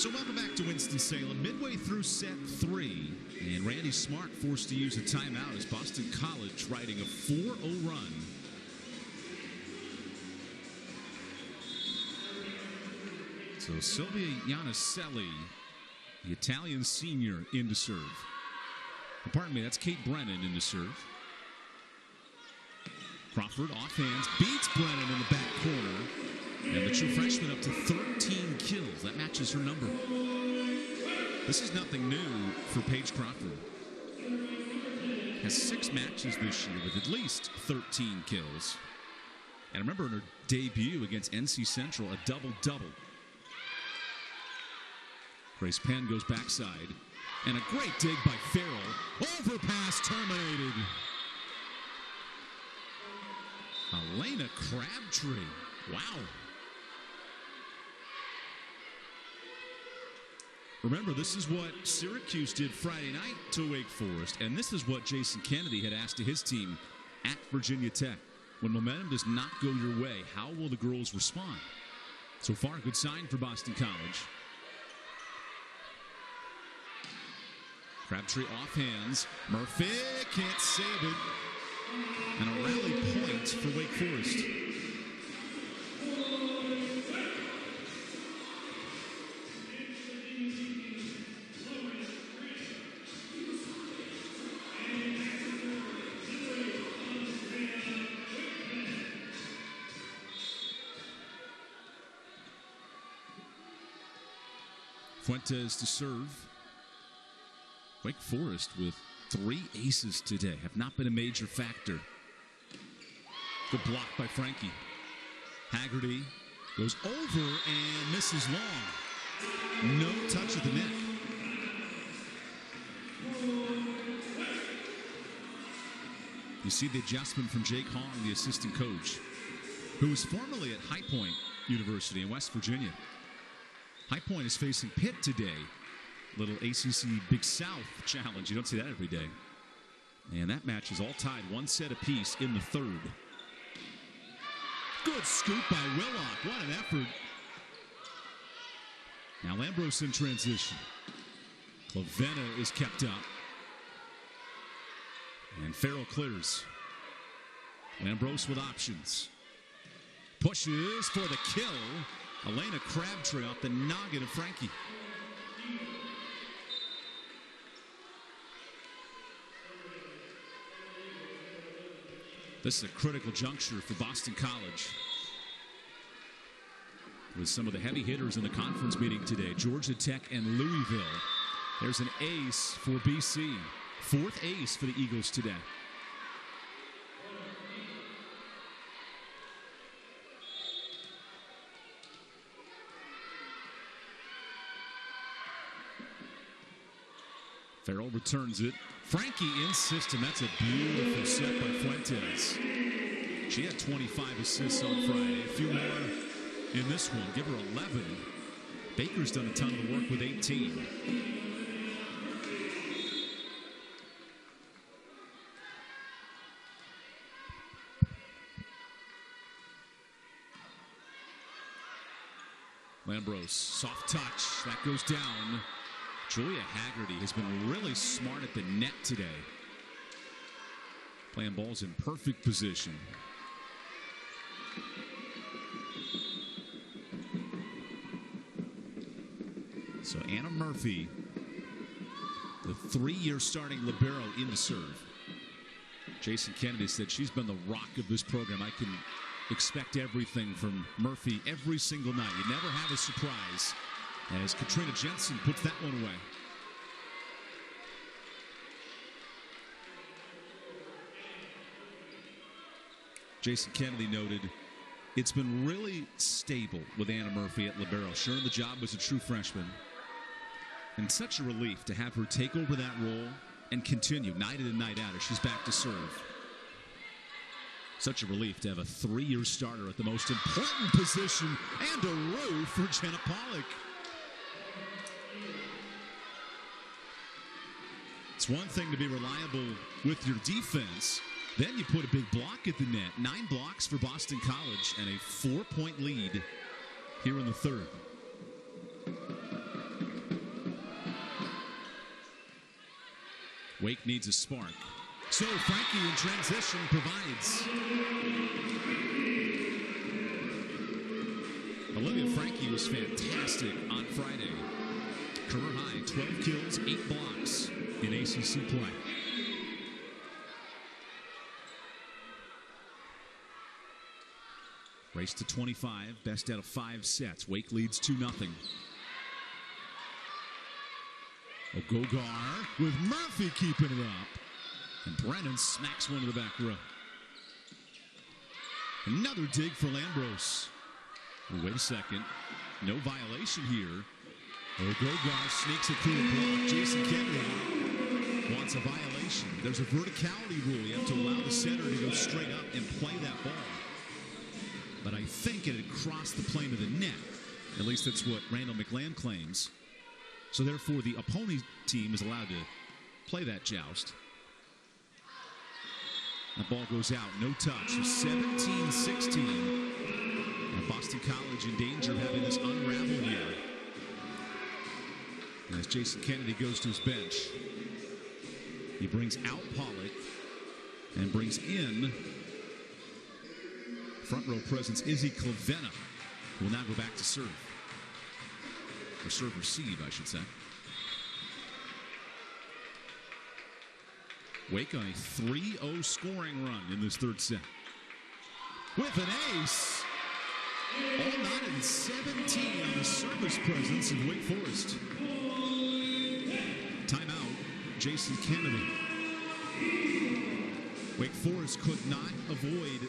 So welcome back to Winston-Salem. Midway through set 3, and Randy Smart forced to use a timeout as Boston College riding a 4-0 run. So Silvia Iannicelli, the Italian senior, in to serve. Pardon me, that's Kate Brennan in to serve. Crawford off hands, beats Brennan in the back corner. And the true freshman up to 13 kills. That matches her number. This is nothing new for Paige Crawford. Has 6 matches this year with at least 13 kills. And remember in her debut against NC Central, a double-double. Grace Penn goes backside. And a great dig by Farrell. Overpass terminated. Elena Crabtree. Wow. Remember, this is what Syracuse did Friday night to Wake Forest, and this is what Jason Kennedy had asked of his team at Virginia Tech. When momentum does not go your way, how will the girls respond? So far, good sign for Boston College. Crabtree off hands. Murphy can't save it. And a rally point for Wake Forest. Fuentes to serve. Wake Forest with 3 aces today. Have not been a major factor. Good block by Frankie. Haggerty goes over and misses long. No touch at the net. You see the adjustment from Jake Hong, the assistant coach, who was formerly at High Point University in West Virginia. High Point is facing Pitt today. Little ACC Big South challenge. You don't see that every day. And that match is all tied 1 set apiece in the 3rd. Good scoop by Willock. What an effort. Now Lambros in transition. Clavena is kept up. And Farrell clears. Lambros with options. Pushes for the kill. Elena Crabtree off the noggin of Frankie. This is a critical juncture for Boston College. With some of the heavy hitters in the conference meeting today, Georgia Tech and Louisville. There's an ace for BC. 4th ace for the Eagles today. Farrell returns it. Frankie in system. That's a beautiful set by Fuentes. She had 25 assists on Friday. A few more in this one. Give her 11. Baker's done a ton of the work with 18. Lambros, soft touch. That goes down. Julia Haggerty has been really smart at the net today. Playing balls in perfect position. So Anna Murphy, the 3-year starting libero, in to serve. Jason Kennedy said she's been the rock of this program. I can expect everything from Murphy every single night. You never have a surprise. As Katrina Jensen puts that one away. Jason Kennedy noted, it's been really stable with Anna Murphy at libero. She earned the job as a true freshman. And such a relief to have her take over that role and continue night in and night out as she's back to serve. Such a relief to have a 3-year starter at the most important position, and a row for Jenna Pollock. It's one thing to be reliable with your defense. Then you put a big block at the net. 9 blocks for Boston College and a 4-point lead here in the 3rd. Wake needs a spark. So Frankie in transition provides. Olivia Frankie was fantastic on Friday. Career high, 12 kills, 8 blocks in ACC play. Race to 25, best out of 5 sets. Wake leads 2-0. Ogogar with Murphy keeping it up. And Brennan smacks one to the back row. Another dig for Lambros. Oh, wait a second. No violation here. Ogogar sneaks it through a block. Jason Kennedy wants a violation. There's a verticality rule. You have to allow the center to go straight up and play that ball. But I think it had crossed the plane of the net. At least that's what Randall McLand claims. So therefore, the opponent team is allowed to play that joust. That ball goes out, no touch. 17-16. And Boston College in danger of having this unravel here. And as Jason Kennedy goes to his bench, he brings out Pollock and brings in front row presence Izzy Clavena, who will now go back to serve. Or serve receive, I should say. Wake on a 3-0 scoring run in this third set. With an ace. All 9 and 17 on the service presence of Wake Forest. Timeout, Jason Kennedy. Wake Forest could not avoid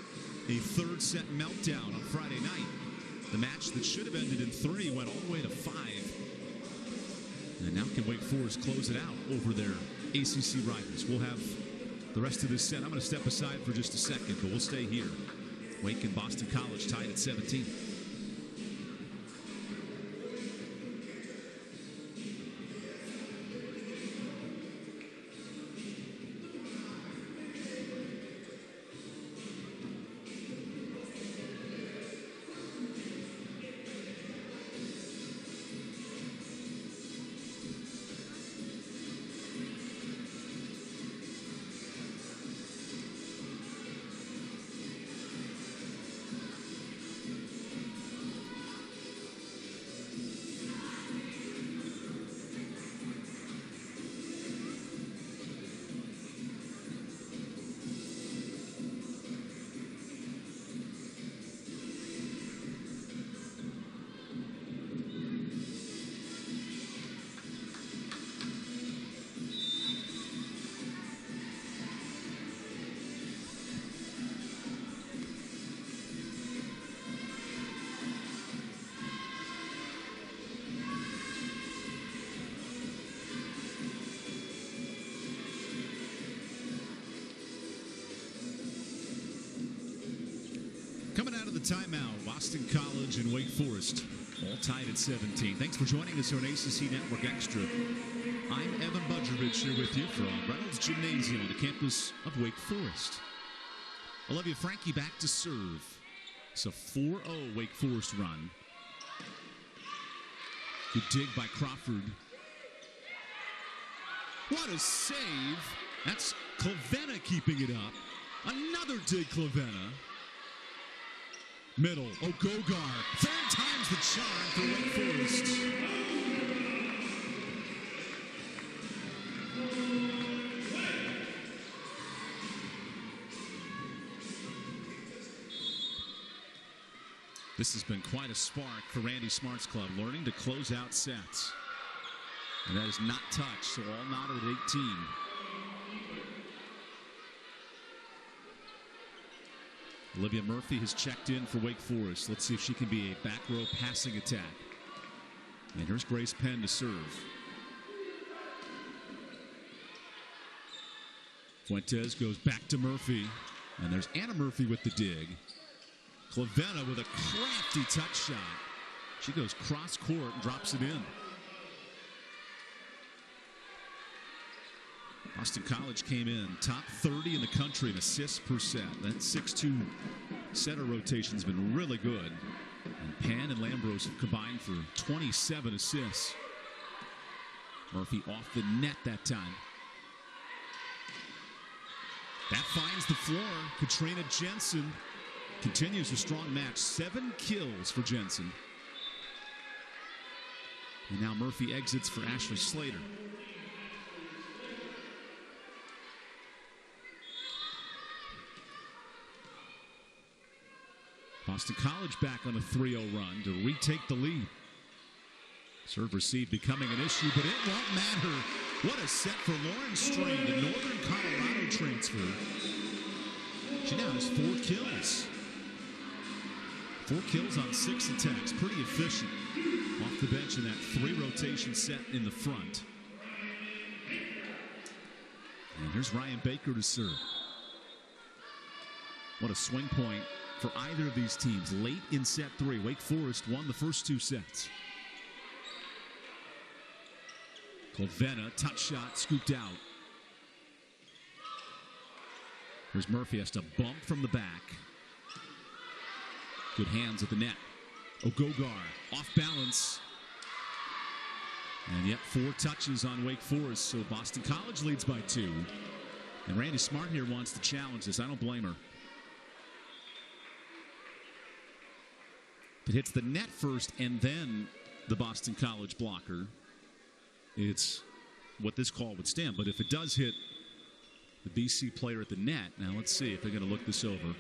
a third set meltdown on Friday night. The match that should have ended in 3 went all the way to 5. And now can Wake Forest close it out over their ACC rivals? We'll have the rest of this set. I'm going to step aside for just a second, but we'll stay here. Wake and Boston College tied at 17. Coming out of the timeout, Boston College and Wake Forest all tied at 17. Thanks for joining us on ACC Network Extra. I'm Evan Budrovich here with you from Reynolds Gymnasium on the campus of Wake Forest. Olivia Frankie back to serve. It's a 4-0 Wake Forest run. Good dig by Crawford. What a save. That's Clavena keeping it up. Another dig, Clavena. Middle, Ogogar. Third time's the charm for Wake Forest. This has been quite a spark for Randy Smart's club, learning to close out sets. And that is not touched, so all knotted at 18. Olivia Murphy has checked in for Wake Forest. Let's see if she can be a back row passing attack. And here's Grace Penn to serve. Fuentes goes back to Murphy. And there's Anna Murphy with the dig. Clavena with a crafty touch shot. She goes cross court and drops it in. Boston College came in top 30 in the country in assists per set. That 6-2 setter rotation's been really good. And Pan and Lambros have combined for 27 assists. Murphy off the net that time. That finds the floor. Katrina Jensen continues a strong match. 7 kills for Jensen. And now Murphy exits for Ashley Slater. Boston College back on a 3-0 run to retake the lead. Serve receive becoming an issue, but it won't matter. What a set for Lauren Strain, the Northern Colorado transfer. She now has 4 kills. 4 kills on 6 attacks. Pretty efficient. Off the bench in that 3-rotation set in the front. And here's Ryan Baker to serve. What a swing point for either of these teams. Late in set 3, Wake Forest won the first 2 sets. Clavena, touch shot, scooped out. Here's Murphy, has to bump from the back. Good hands at the net. Ogogar, off balance. And yet 4 touches on Wake Forest, so Boston College leads by 2. And Randy Smart here wants to challenge this. I don't blame her. If it hits the net first and then the Boston College blocker, it's what this call would stand. But if it does hit the BC player at the net, now let's see if they're going to look this over.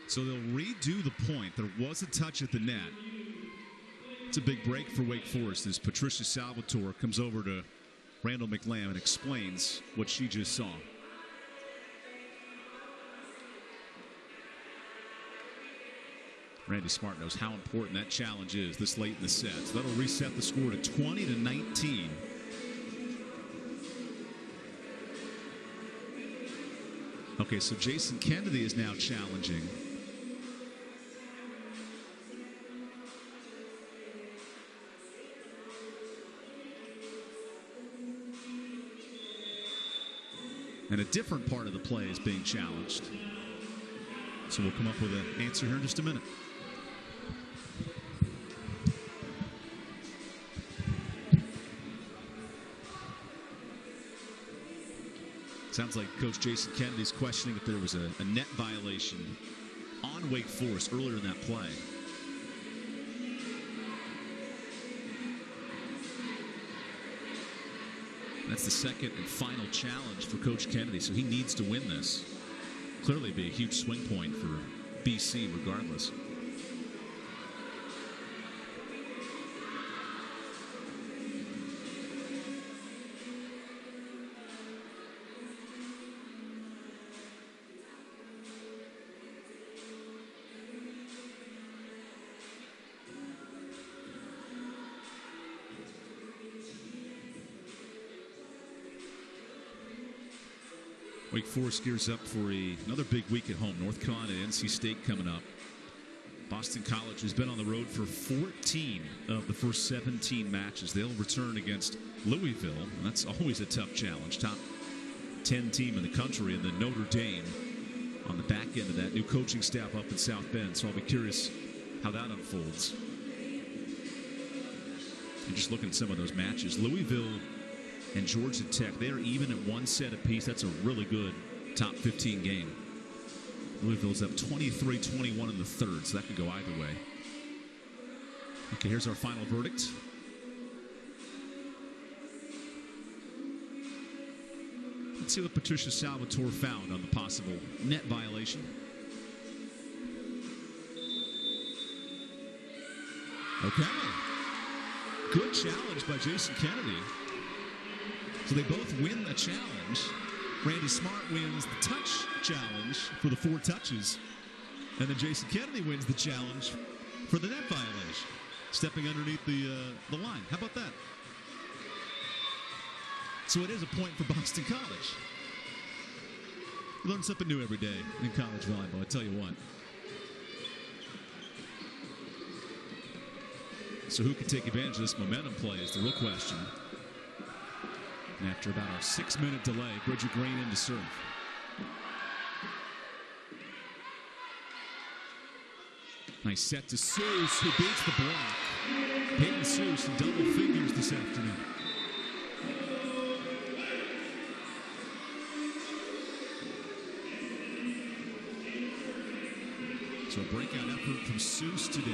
So they'll redo the point. There was a touch at the net. It's a big break for Wake Forest as Patricia Salvatore comes over to Randall McLam and explains what she just saw. Randy Smart knows how important that challenge is this late in the set. So that'll reset the score to 20-19. Okay, so Jason Kennedy is now challenging. And a different part of the play is being challenged. So we'll come up with an answer here in just a minute. Sounds like Coach Jason Kennedy's questioning if there was a net violation on Wake Forest earlier in that play. That's the second and final challenge for Coach Kennedy, so he needs to win this. Clearly be a huge swing point for BC regardless. Wake Forest gears up for another big week at home. North Carolina and NC State coming up. Boston College has been on the road for 14 of the first 17 matches. They'll return against Louisville. And that's always a tough challenge. Top 10 team in the country, and then Notre Dame on the back end of that. New coaching staff up in South Bend. So I'll be curious how that unfolds. And just looking at some of those matches. Louisville and Georgia Tech, they're even at 1 set apiece. That's a really good top 15 game. Louisville's up 23-21 in the third, so that could go either way. Okay, here's our final verdict. Let's see what Patricia Salvatore found on the possible net violation. Okay. Good challenge by Jason Kennedy. So they both win a challenge. Randy Smart wins the touch challenge for the 4 touches. And then Jason Kennedy wins the challenge for the net violation, stepping underneath the line. How about that? So it is a point for Boston College. You learn something new every day in college volleyball, I tell you what. So who can take advantage of this momentum play is the real question. And after about our 6-minute delay, Bridget Green in to serve. Nice set to Seuss, who beats the block. Peyton Seuss in double figures this afternoon. So a breakout effort from Seuss today,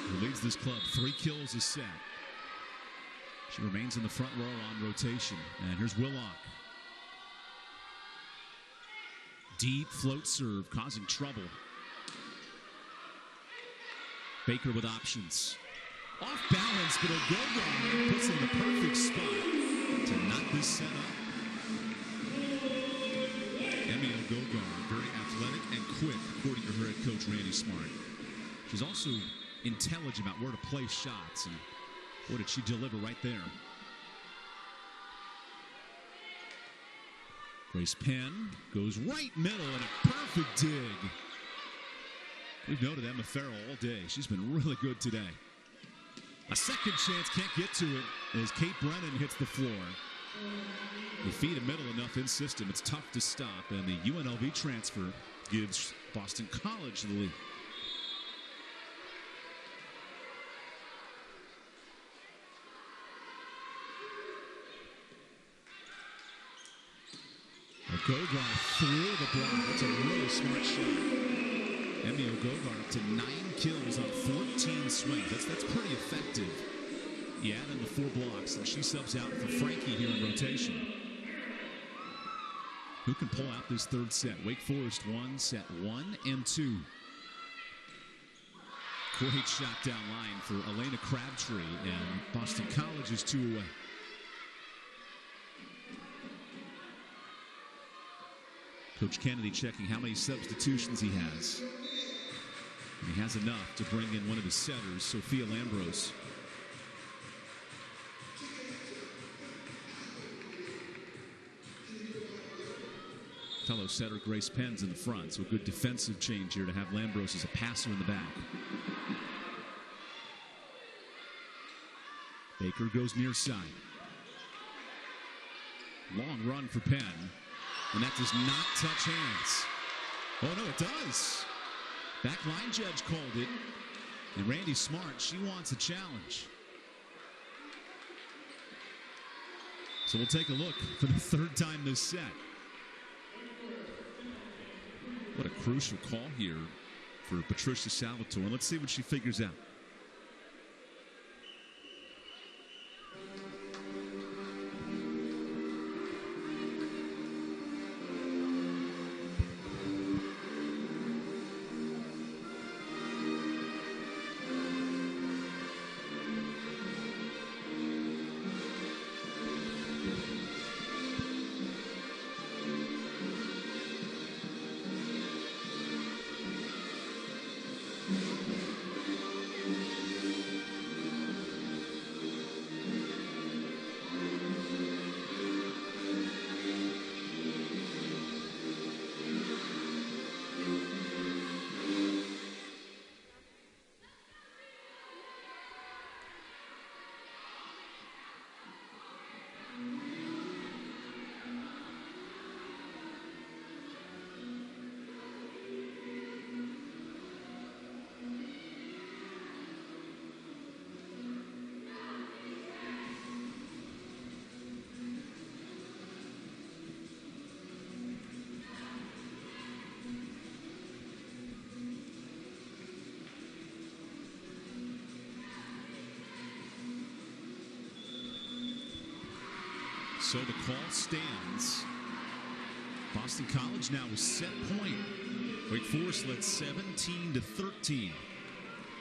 who leads this club 3 kills a set. She remains in the front row on rotation. And here's Willock. Deep float serve, causing trouble. Baker with options. Off balance, but Ogogo puts it in the perfect spot to knock this set up. Emmy Ogogo, very athletic and quick, according to her head coach, Randy Smart. She's also intelligent about where to place shots, and what did she deliver right there? Grace Penn goes right middle and a perfect dig. We've noted Emma Farrell all day. She's been really good today. A second chance, can't get to it as Kate Brennan hits the floor. The feet a middle enough in system. It's tough to stop, and the UNLV transfer gives Boston College the lead. Ogogar through the block. That's a really smart shot. Emmy Ogogar up to 9 kills on 14 swings. That's pretty effective. You add in the 4 blocks, and she subs out for Frankie here in rotation. Who can pull out this third set? Wake Forest won set 1 and 2. Great shot down line for Elena Crabtree, and Boston College is 2 away. Coach Kennedy checking how many substitutions he has. And he has enough to bring in one of his setters, Sophia Lambros. Fellow setter Grace Penn's in the front, so a good defensive change here to have Lambros as a passer in the back. Baker goes near side. Long run for Penn. And that does not touch hands. Oh, no, it does. Back line judge called it. And Randy Smart, she wants a challenge. So we'll take a look for the 3rd time this set. What a crucial call here for Patricia Salvatore. Let's see what she figures out. So the call stands. Boston College now with set point. Wake Forest led 17-13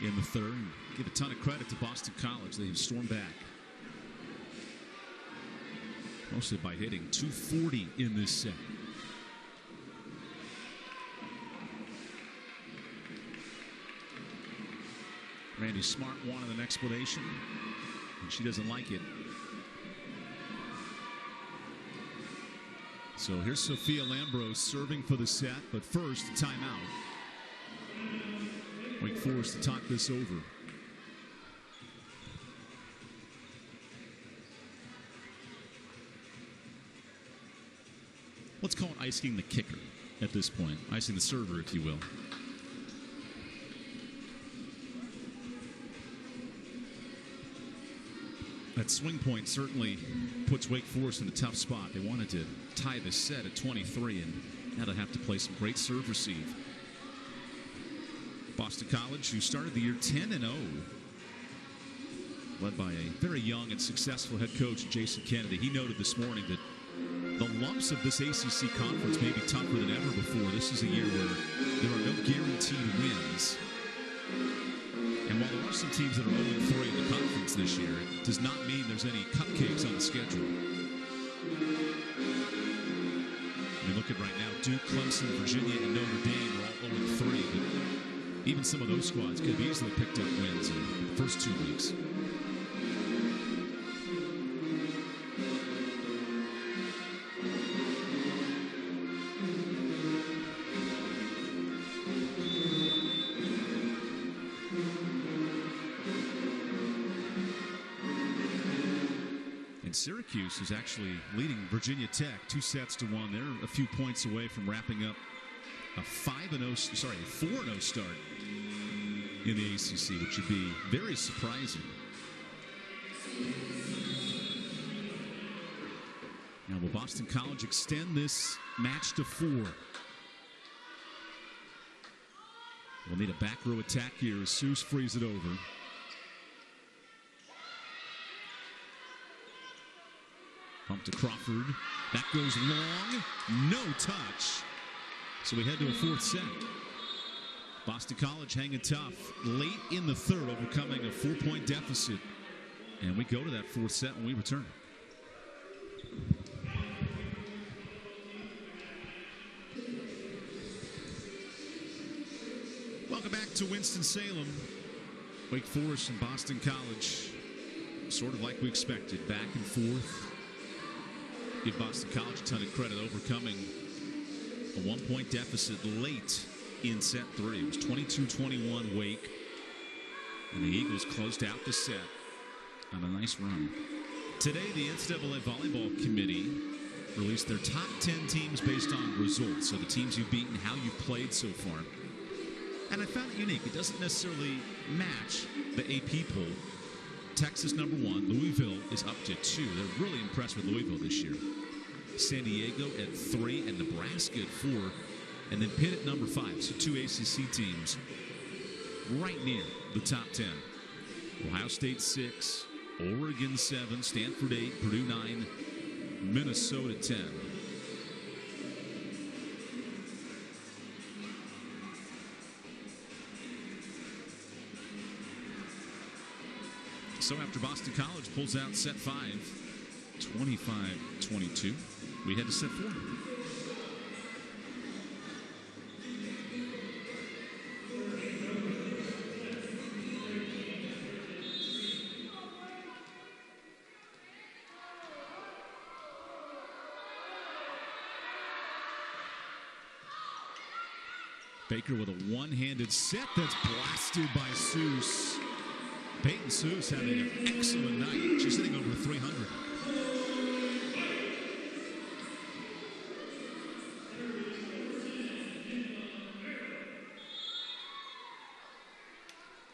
in the third. Give a ton of credit to Boston College. They've stormed back. Mostly by hitting 240 in this set. Randy Smart wanted an explanation, and she doesn't like it. So here's Sophia Lambros serving for the set, but first, a timeout. Wake Forest to talk this over. Let's call it icing the kicker at this point. Icing the server, if you will. That swing point certainly puts Wake Forest in a tough spot. They wanted to tie this set at 23, and now they have to play some great serve receive. Boston College, who started the year 10-0, led by a very young and successful head coach, Jason Kennedy. He noted this morning that the lumps of this ACC conference may be tougher than ever before. This is a year where there are no guaranteed wins. And while there are some teams that are 0-3 in the conference this year, it does not mean there's any cupcakes on the schedule. I mean, look at right now, Duke, Clemson, Virginia, and Notre Dame are all 0-3, but even some of those squads could have easily picked up wins in the first 2 weeks. Syracuse is actually leading Virginia Tech 2-1. They're a few points away from wrapping up a 4-0 start in the ACC, which would be very surprising. Now, will Boston College extend this match to 4? We'll need a back row attack here as Seuss frees it over. Pump to Crawford. That goes long. No touch. So we head to a 4th set. Boston College hanging tough late in the third, overcoming a 4-point deficit. And we go to that 4th set when we return. Welcome back to Winston-Salem. Wake Forest and Boston College, sort of like we expected, back and forth. Give Boston College a ton of credit, overcoming a 1-point deficit late in set 3. It was 22-21 Wake, and the Eagles closed out the set on a nice run. Today, the NCAA Volleyball Committee released their top 10 teams based on results, so the teams you've beaten, how you've played so far. And I found it unique. It doesn't necessarily match the AP poll. Texas number 1, Louisville is up to 2. They're really impressed with Louisville this year. San Diego at 3 and Nebraska at 4, and then Pitt at number 5. So 2 ACC teams right near the top 10. Ohio State 6, Oregon 7, Stanford 8, Purdue 9, Minnesota 10. So after Boston College pulls out set 5, 25-22, we head to set 4. Baker with a one-handed set that's blasted by Seuss. Peyton Seuss having an excellent night. She's hitting over 300.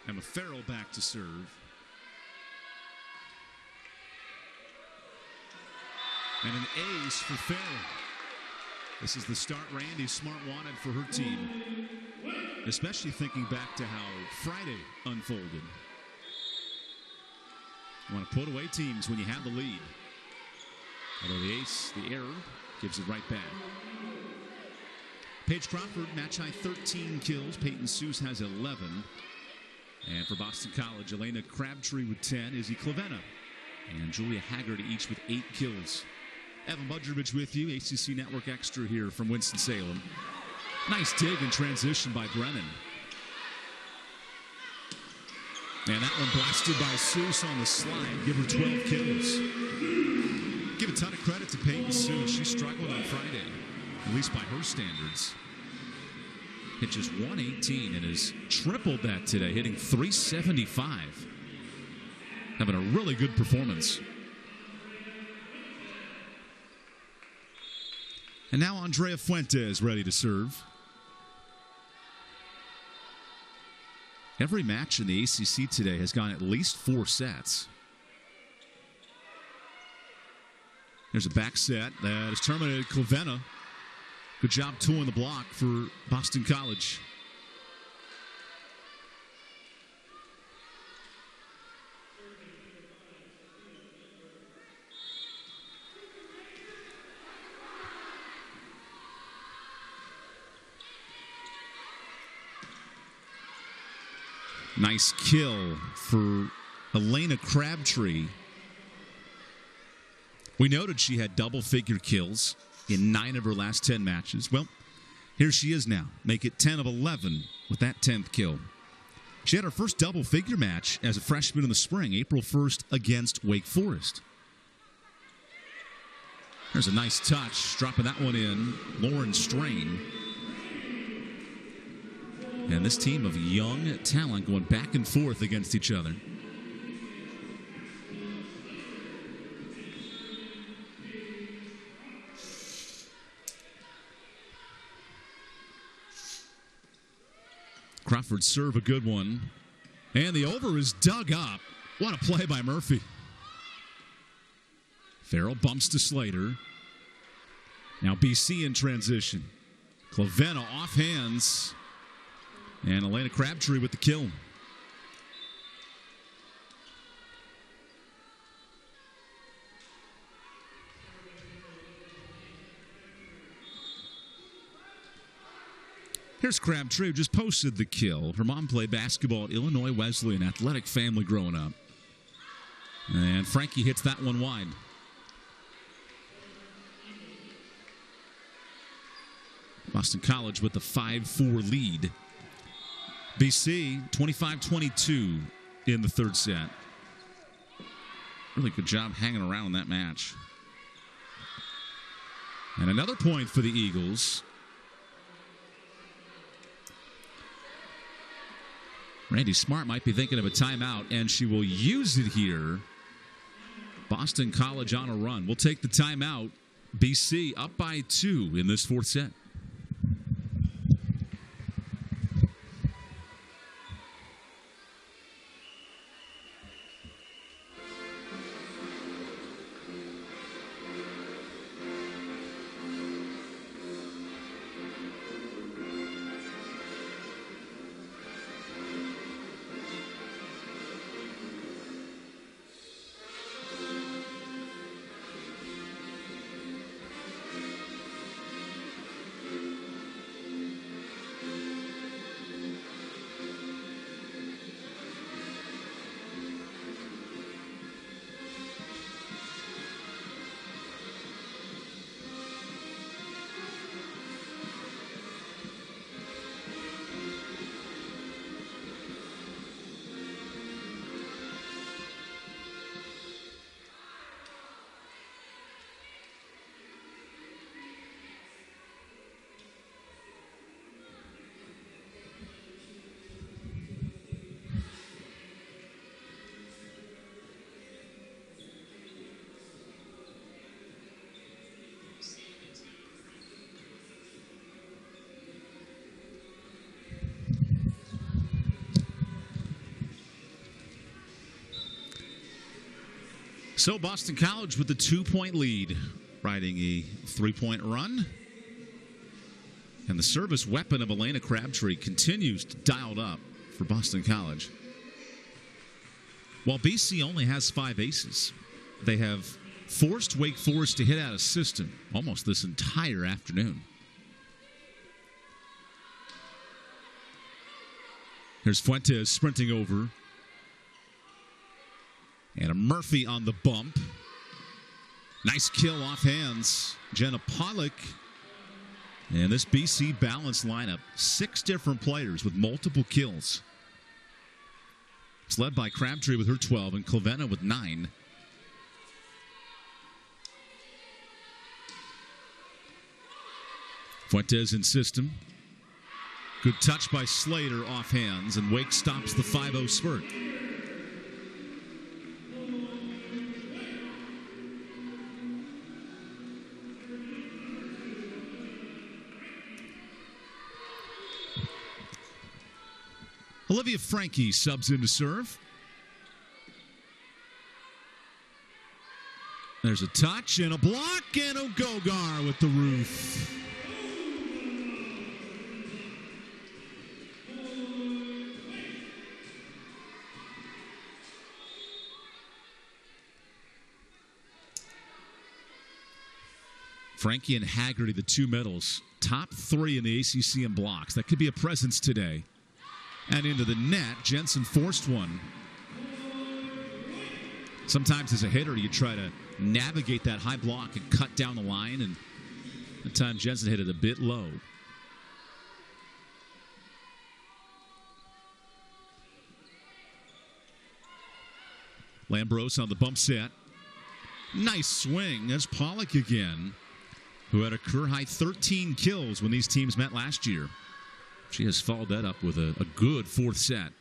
Emma Farrell back to serve. And an ace for Farrell. This is the start Randy Smart wanted for her team, especially thinking back to how Friday unfolded. You want to put away teams when you have the lead. Although the ace, the error, gives it right back. Paige Crawford, match high 13 kills. Peyton Seuss has 11. And for Boston College, Elena Crabtree with 10. Izzy Clavena and Julia Haggerty each with 8 kills. Evan Budrovich with you. ACC Network Extra here from Winston-Salem. Nice dig and transition by Brennan. And that one blasted by Seuss on the slide. Give her 12 kills. Give a ton of credit to Peyton Seuss. She struggled on Friday, at least by her standards. Hit just 118 and has tripled that today, hitting 375. Having a really good performance. And now Andrea Fuentes ready to serve. Every match in the ACC today has gone at least 4 sets. There's a back set that is terminated. Clavena. Good job tooling the block for Boston College. Nice kill for Elena Crabtree. We noted she had double-figure kills in 9 of her last 10 matches. Well, here she is now. Make it 10 of 11 with that 10th kill. She had her first double-figure match as a freshman in the spring, April 1st against Wake Forest. There's a nice touch, dropping that one in. Lauren Strain. And this team of young talent going back and forth against each other. Crawford serve, a good one. And the over is dug up. What a play by Murphy. Farrell bumps to Slater. Now BC in transition. Clavena off hands. And Elena Crabtree with the kill. Here's Crabtree, who just posted the kill. Her mom played basketball at Illinois Wesleyan, athletic family growing up. And Frankie hits that one wide. Boston College with the 5-4 lead. BC 25-22 in the third set. Really good job hanging around in that match. And another point for the Eagles. Randy Smart might be thinking of a timeout, and she will use it here. Boston College on a run. We'll take the timeout. BC up by 2 in this fourth set. So Boston College with the 2-point lead, riding a 3-point run. And the service weapon of Elena Crabtree continues to dialed up for Boston College. While BC only has 5 aces, they have forced Wake Forest to hit out of system almost this entire afternoon. Here's Fuentes sprinting over. And a Murphy on the bump. Nice kill off hands. Jenna Pollock. And this BC balanced lineup, 6 different players with multiple kills. It's led by Crabtree with her 12 and Clavenna with 9. Fuentes in system. Good touch by Slater off hands, and Wake stops the 5-0 spurt. Olivia Frankie subs in to serve. There's a touch and a block, and Ogogar with the roof. Frankie and Haggerty, the 2 medals, top 3 in the ACC in blocks. That could be a presence today. And into the net, Jensen forced one. Sometimes as a hitter, you try to navigate that high block and cut down the line, and at time Jensen hit it a bit low. Lambros on the bump set. Nice swing. There's Pollock again, who had a career-high 13 kills when these teams met last year. She has followed that up with a good 4th set.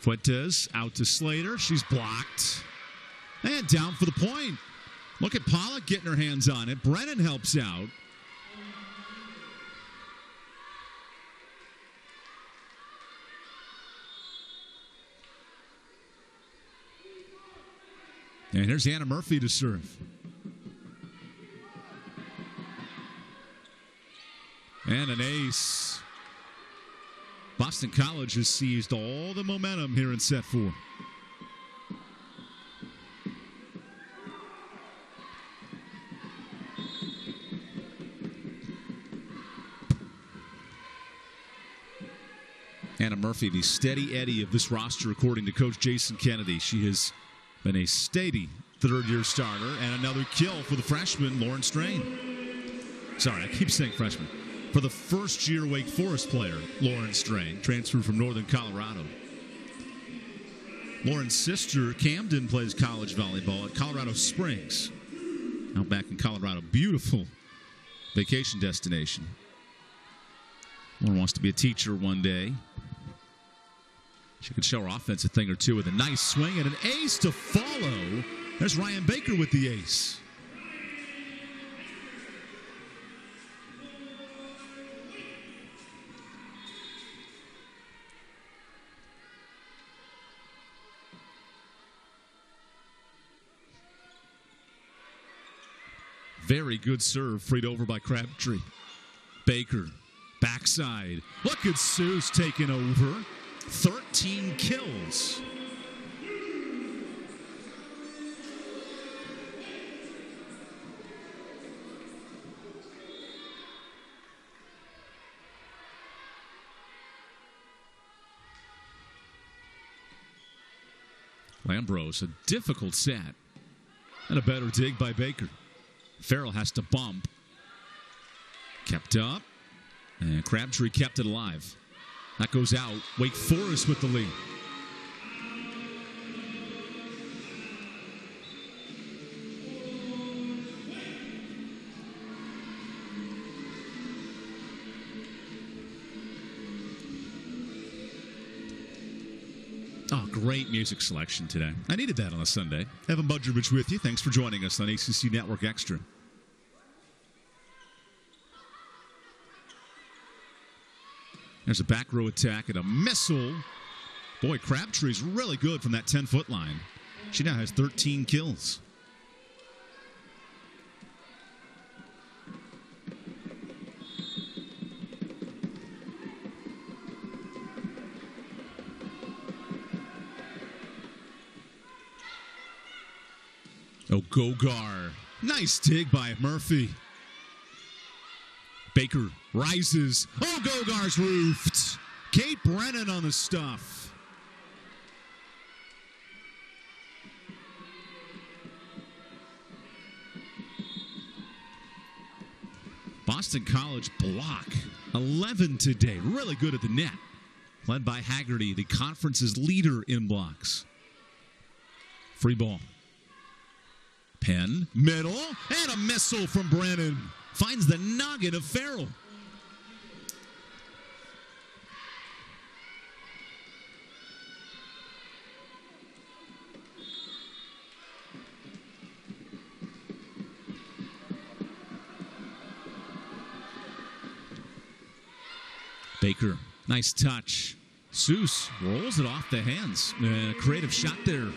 Fuentes out to Slater. She's blocked. And down for the point. Look at Pollock getting her hands on it. Brennan helps out. And here's Anna Murphy to serve. And an ace. Boston College has seized all the momentum here in set 4. Anna Murphy, the steady Eddie of this roster, according to Coach Jason Kennedy. She has been a steady third-year starter, and another kill for the freshman, Lauren Strain. Sorry, I keep saying freshman. For the first-year Wake Forest player, Lauren Strain, transferred from Northern Colorado. Lauren's sister, Camden, plays college volleyball at Colorado Springs, out back in Colorado. Beautiful vacation destination. Lauren wants to be a teacher one day. She could show her offense a thing or two with a nice swing and an ace to follow. There's Ryan Baker with the ace. Very good serve, freed over by Crabtree. Baker, backside. Look at Seuss taking over. 13 kills. Lambros, a difficult set. And a better dig by Baker. Farrell has to bump. Kept up. And Crabtree kept it alive. That goes out. Wake Forest with the lead. Oh, great music selection today. I needed that on a Sunday. Evan Budrovich with you. Thanks for joining us on ACC Network Extra. There's a back row attack and a missile. Boy, Crabtree's really good from that 10-foot line. She now has 13 kills. Gogar. Nice dig by Murphy. Baker rises. Gogar's roofed. Kate Brennan on the stuff. Boston College block. 11 today. Really good at the net. Led by Haggerty, the conference's leader in blocks. Free ball. Penn, middle, and a missile from Brennan. Finds the noggin of Farrell. Baker, nice touch. Seuss rolls it off the hands. A creative shot there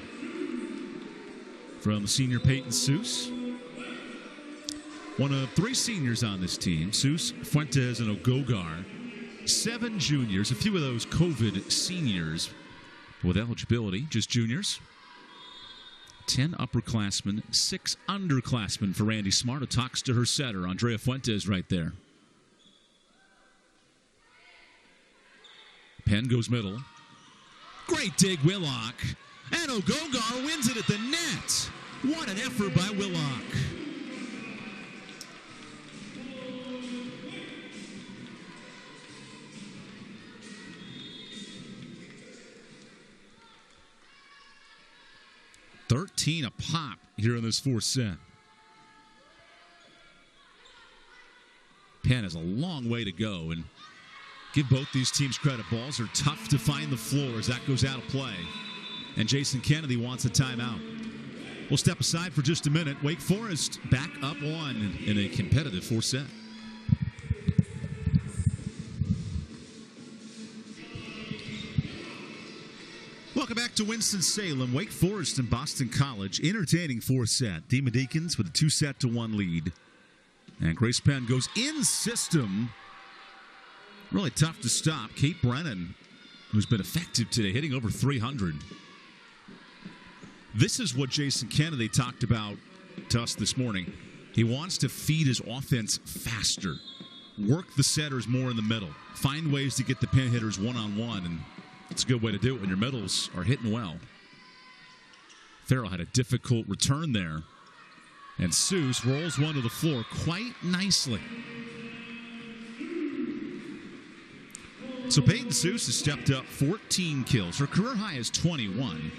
from senior Peyton Seuss. One of 3 seniors on this team, Seuss, Fuentes, and Ogogar. 7 juniors, a few of those COVID seniors with eligibility, just juniors. 10 upperclassmen, 6 underclassmen for Randy Smart, who talks to her setter, Andrea Fuentes, right there. Penn goes middle. Great dig, Willock. And Ogogar wins it at the net. What an effort by Willock. $13 a pop here in this 4th set. Penn has a long way to go, and give both these teams credit. Balls are tough to find the floor as that goes out of play. And Jason Kennedy wants a timeout. We'll step aside for just a minute. Wake Forest back up one in a competitive 4th set. Welcome back to Winston-Salem. Wake Forest and Boston College. Entertaining 4th set. Demon Deacons with a 2-1 lead. And Grace Penn goes in system. Really tough to stop. Kate Brennan, who's been effective today, hitting over 300. This is what Jason Kennedy talked about to us this morning. He wants to feed his offense faster. Work the setters more in the middle. Find ways to get the pin hitters one-on-one, and it's a good way to do it when your middles are hitting well. Farrell had a difficult return there. And Seuss rolls one to the floor quite nicely. So Peyton Seuss has stepped up 14 kills. Her career high is 21,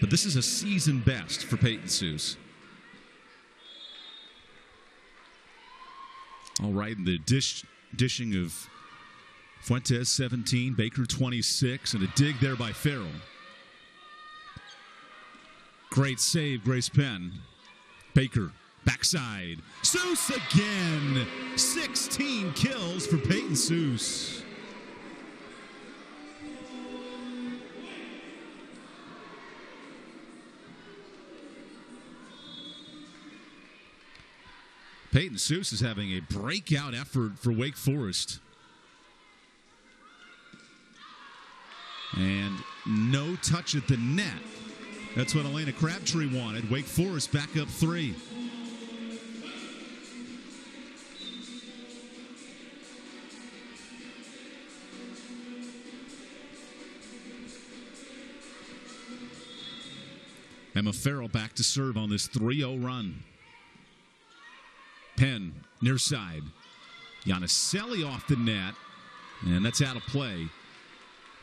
but this is a season best for Peyton Seuss. All right, and the dishing of Fuentes, 17, Baker, 26, and a dig there by Farrell. Great save, Grace Penn. Baker, backside. Seuss again. 16 kills for Peyton Seuss. Peyton Seuss is having a breakout effort for Wake Forest. And no touch at the net. That's what Elena Crabtree wanted. Wake Forest back up 3. Emma Farrell back to serve on this 3-0 run. Penn, near side. Giannicelli off the net, and that's out of play.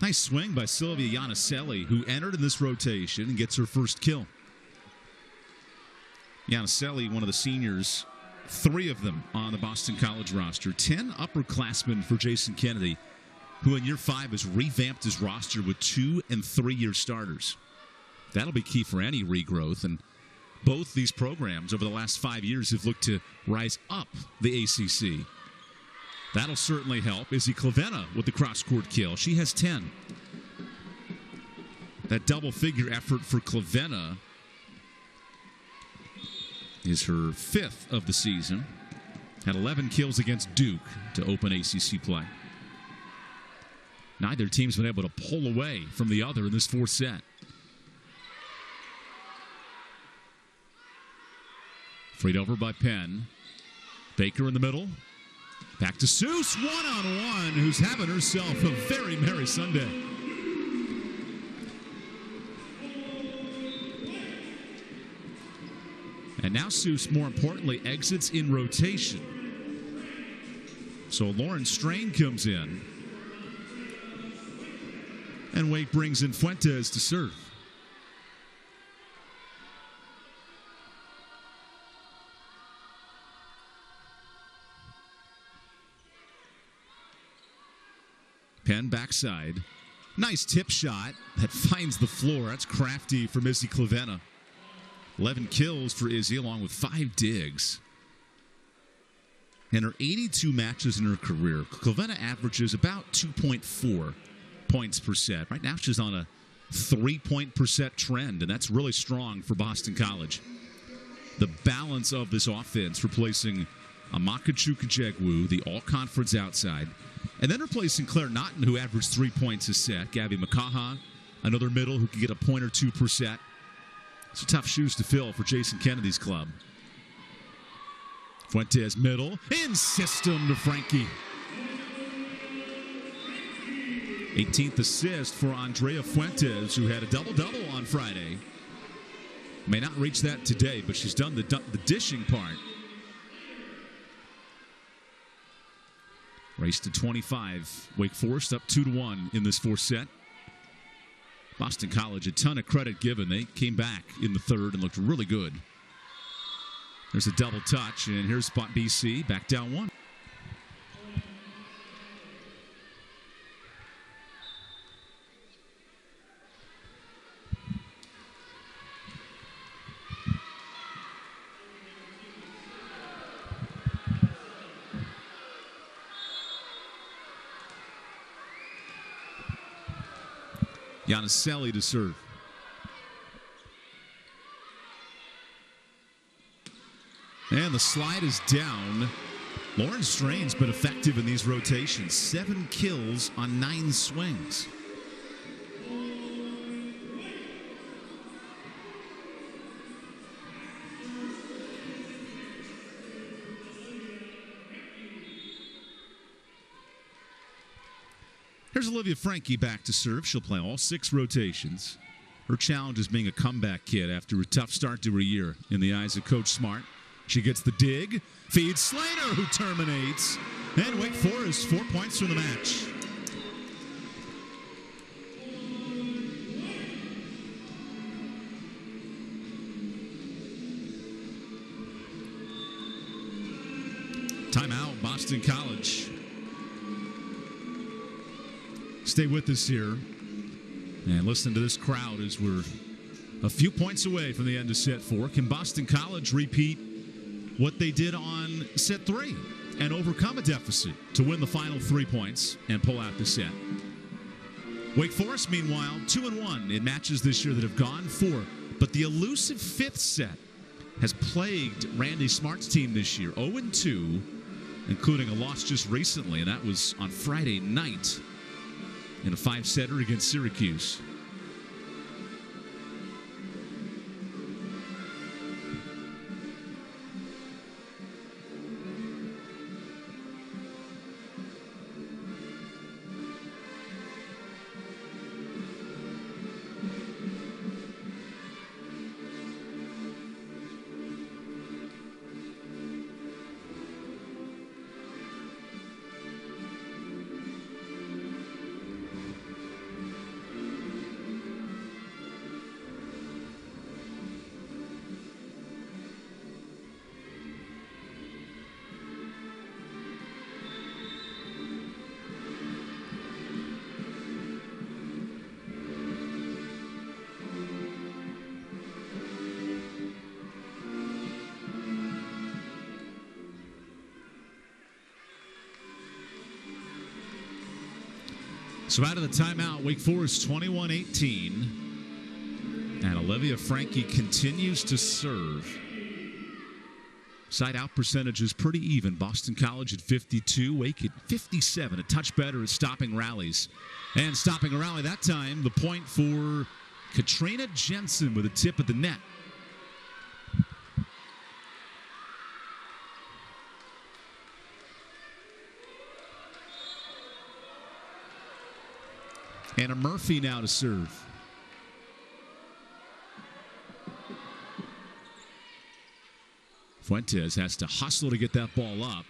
Nice swing by Sylvia Giannicelli, who entered in this rotation and gets her first kill. Giannicelli, one of the seniors, 3 of them on the Boston College roster. 10 upperclassmen for Jason Kennedy, who in year 5 has revamped his roster with 2- and 3-year starters. That'll be key for any regrowth, and both these programs over the last 5 years have looked to rise up the ACC. That'll certainly help. Izzy Clavenna with the cross-court kill. She has 10. That double-figure effort for Clavenna is her 5th of the season. Had 11 kills against Duke to open ACC play. Neither team's been able to pull away from the other in this 4th set. Freed over by Penn. Baker in the middle. Back to Seuss, one-on-one, who's having herself a very merry Sunday. And now Seuss, more importantly, exits in rotation. So Lauren Strain comes in. And Wake brings in Fuentes to serve. Penn backside. Nice tip shot that finds the floor. That's crafty from Izzy Clavena. 11 kills for Izzy along with 5 digs. In her 82 matches in her career, Clavena averages about 2.4 points per set. Right now she's on a 3-point per set trend, and that's really strong for Boston College. The balance of this offense, replacing Amaka Chukajegwu, the all-conference outside, and then replacing Claire Naughton, who averaged 3 points a set. Gabby Makaha, another middle who could get a point or two per set. It's tough shoes to fill for Jason Kennedy's club. Fuentes middle, in system to Frankie. 18th assist for Andrea Fuentes, who had a double-double on Friday. May not reach that today, but she's done the dishing part. Race to 25. Wake Forest up 2-1 in this fourth set. Boston College, a ton of credit given. They came back in the third and looked really good. There's a double touch, and here's BC back down 1. Giannicelli to serve. And the slide is down. Lauren Strain's been effective in these rotations. 7 kills on 9 swings. Here's Olivia Frankie back to serve. She'll play all 6 rotations. Her challenge is being a comeback kid after a tough start to her year in the eyes of Coach Smart. She gets the dig, feeds Slater, who terminates. And Wake Forest, 4 points from the match. Timeout, Boston College. Stay with us here and listen to this crowd as we're a few points away from the end of set 4. Can Boston College repeat what they did on set 3 and overcome a deficit to win the final 3 points and pull out the set? Wake Forest, meanwhile, 2-1 in matches this year that have gone 4. But the elusive 5th set has plagued Randy Smart's team this year. 0-2, including a loss just recently, and that was on Friday night in a 5-setter against Syracuse. So out of the timeout, Wake Forest 21-18. And Olivia Frankie continues to serve. Side out percentage is pretty even. Boston College at 52, Wake at 57. A touch better at stopping rallies. And stopping a rally that time, the point for Katrina Jensen with a tip at the net. And a Murphy now to serve. Fuentes has to hustle to get that ball up.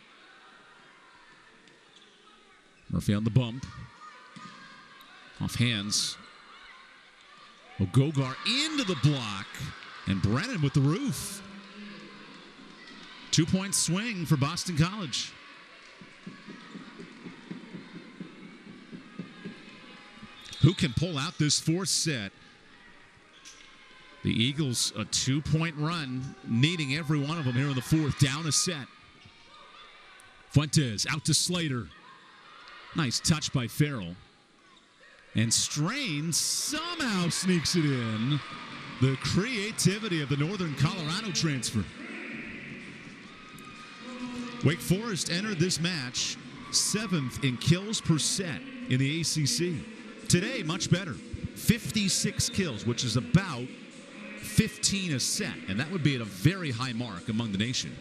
Murphy on the bump. Off hands. Ogogar into the block. And Brennan with the roof. 2-point swing for Boston College. Who can pull out this fourth set? The Eagles, a 2-point run, needing every one of them here in the fourth. Down a set. Fuentes out to Slater. Nice touch by Farrell. And Strain somehow sneaks it in. The creativity of the Northern Colorado transfer. Wake Forest entered this match 7th in kills per set in the ACC. Today, much better. 56 kills, which is about 15 a set, and that would be at a very high mark among the nation.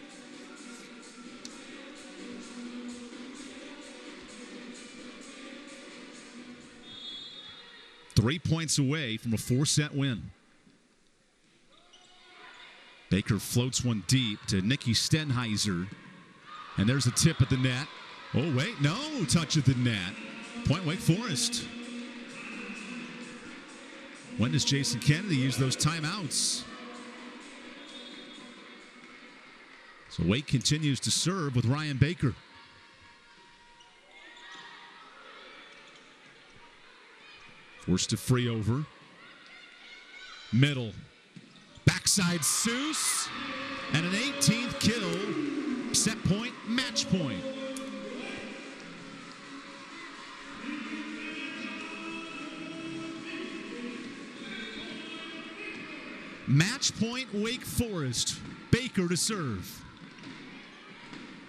Three points away from a 4-set win. Baker floats one deep to Nikki Stenheiser. And there's a tip at the net. Oh, wait, no touch at the net. Point Wake Forest. When does Jason Kennedy use those timeouts? So Wake continues to serve with Ryan Baker. Forced to free over. Middle. Backside Seuss. And an 18th kill. Set point, match point. Match point, Wake Forest. Baker to serve.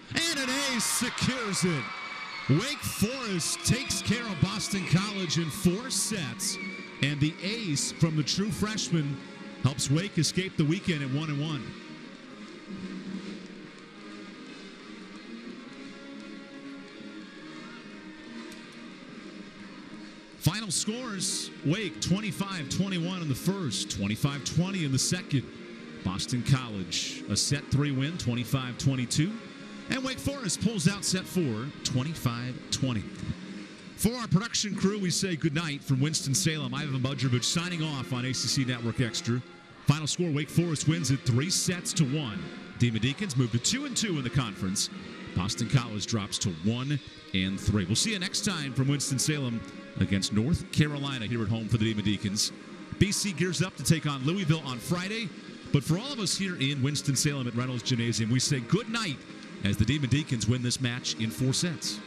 And an ace secures it. Wake Forest takes care of Boston College in 4 sets. And the ace from the true freshman helps Wake escape the weekend at 1-1. Final scores, Wake 25-21 in the first, 25-20 in the second. Boston College, a set 3 win, 25-22. And Wake Forest pulls out set 4, 25-20. For our production crew, we say goodnight from Winston-Salem. Ivan Budrovich signing off on ACC Network Extra. Final score, Wake Forest wins it 3-1. Demon Deacons move to 2-2 in the conference. Boston College drops to 1-3. We'll see you next time from Winston-Salem against North Carolina here at home for the Demon Deacons. BC gears up to take on Louisville on Friday. But for all of us here in Winston-Salem at Reynolds Gymnasium, we say good night as the Demon Deacons win this match in 4 sets.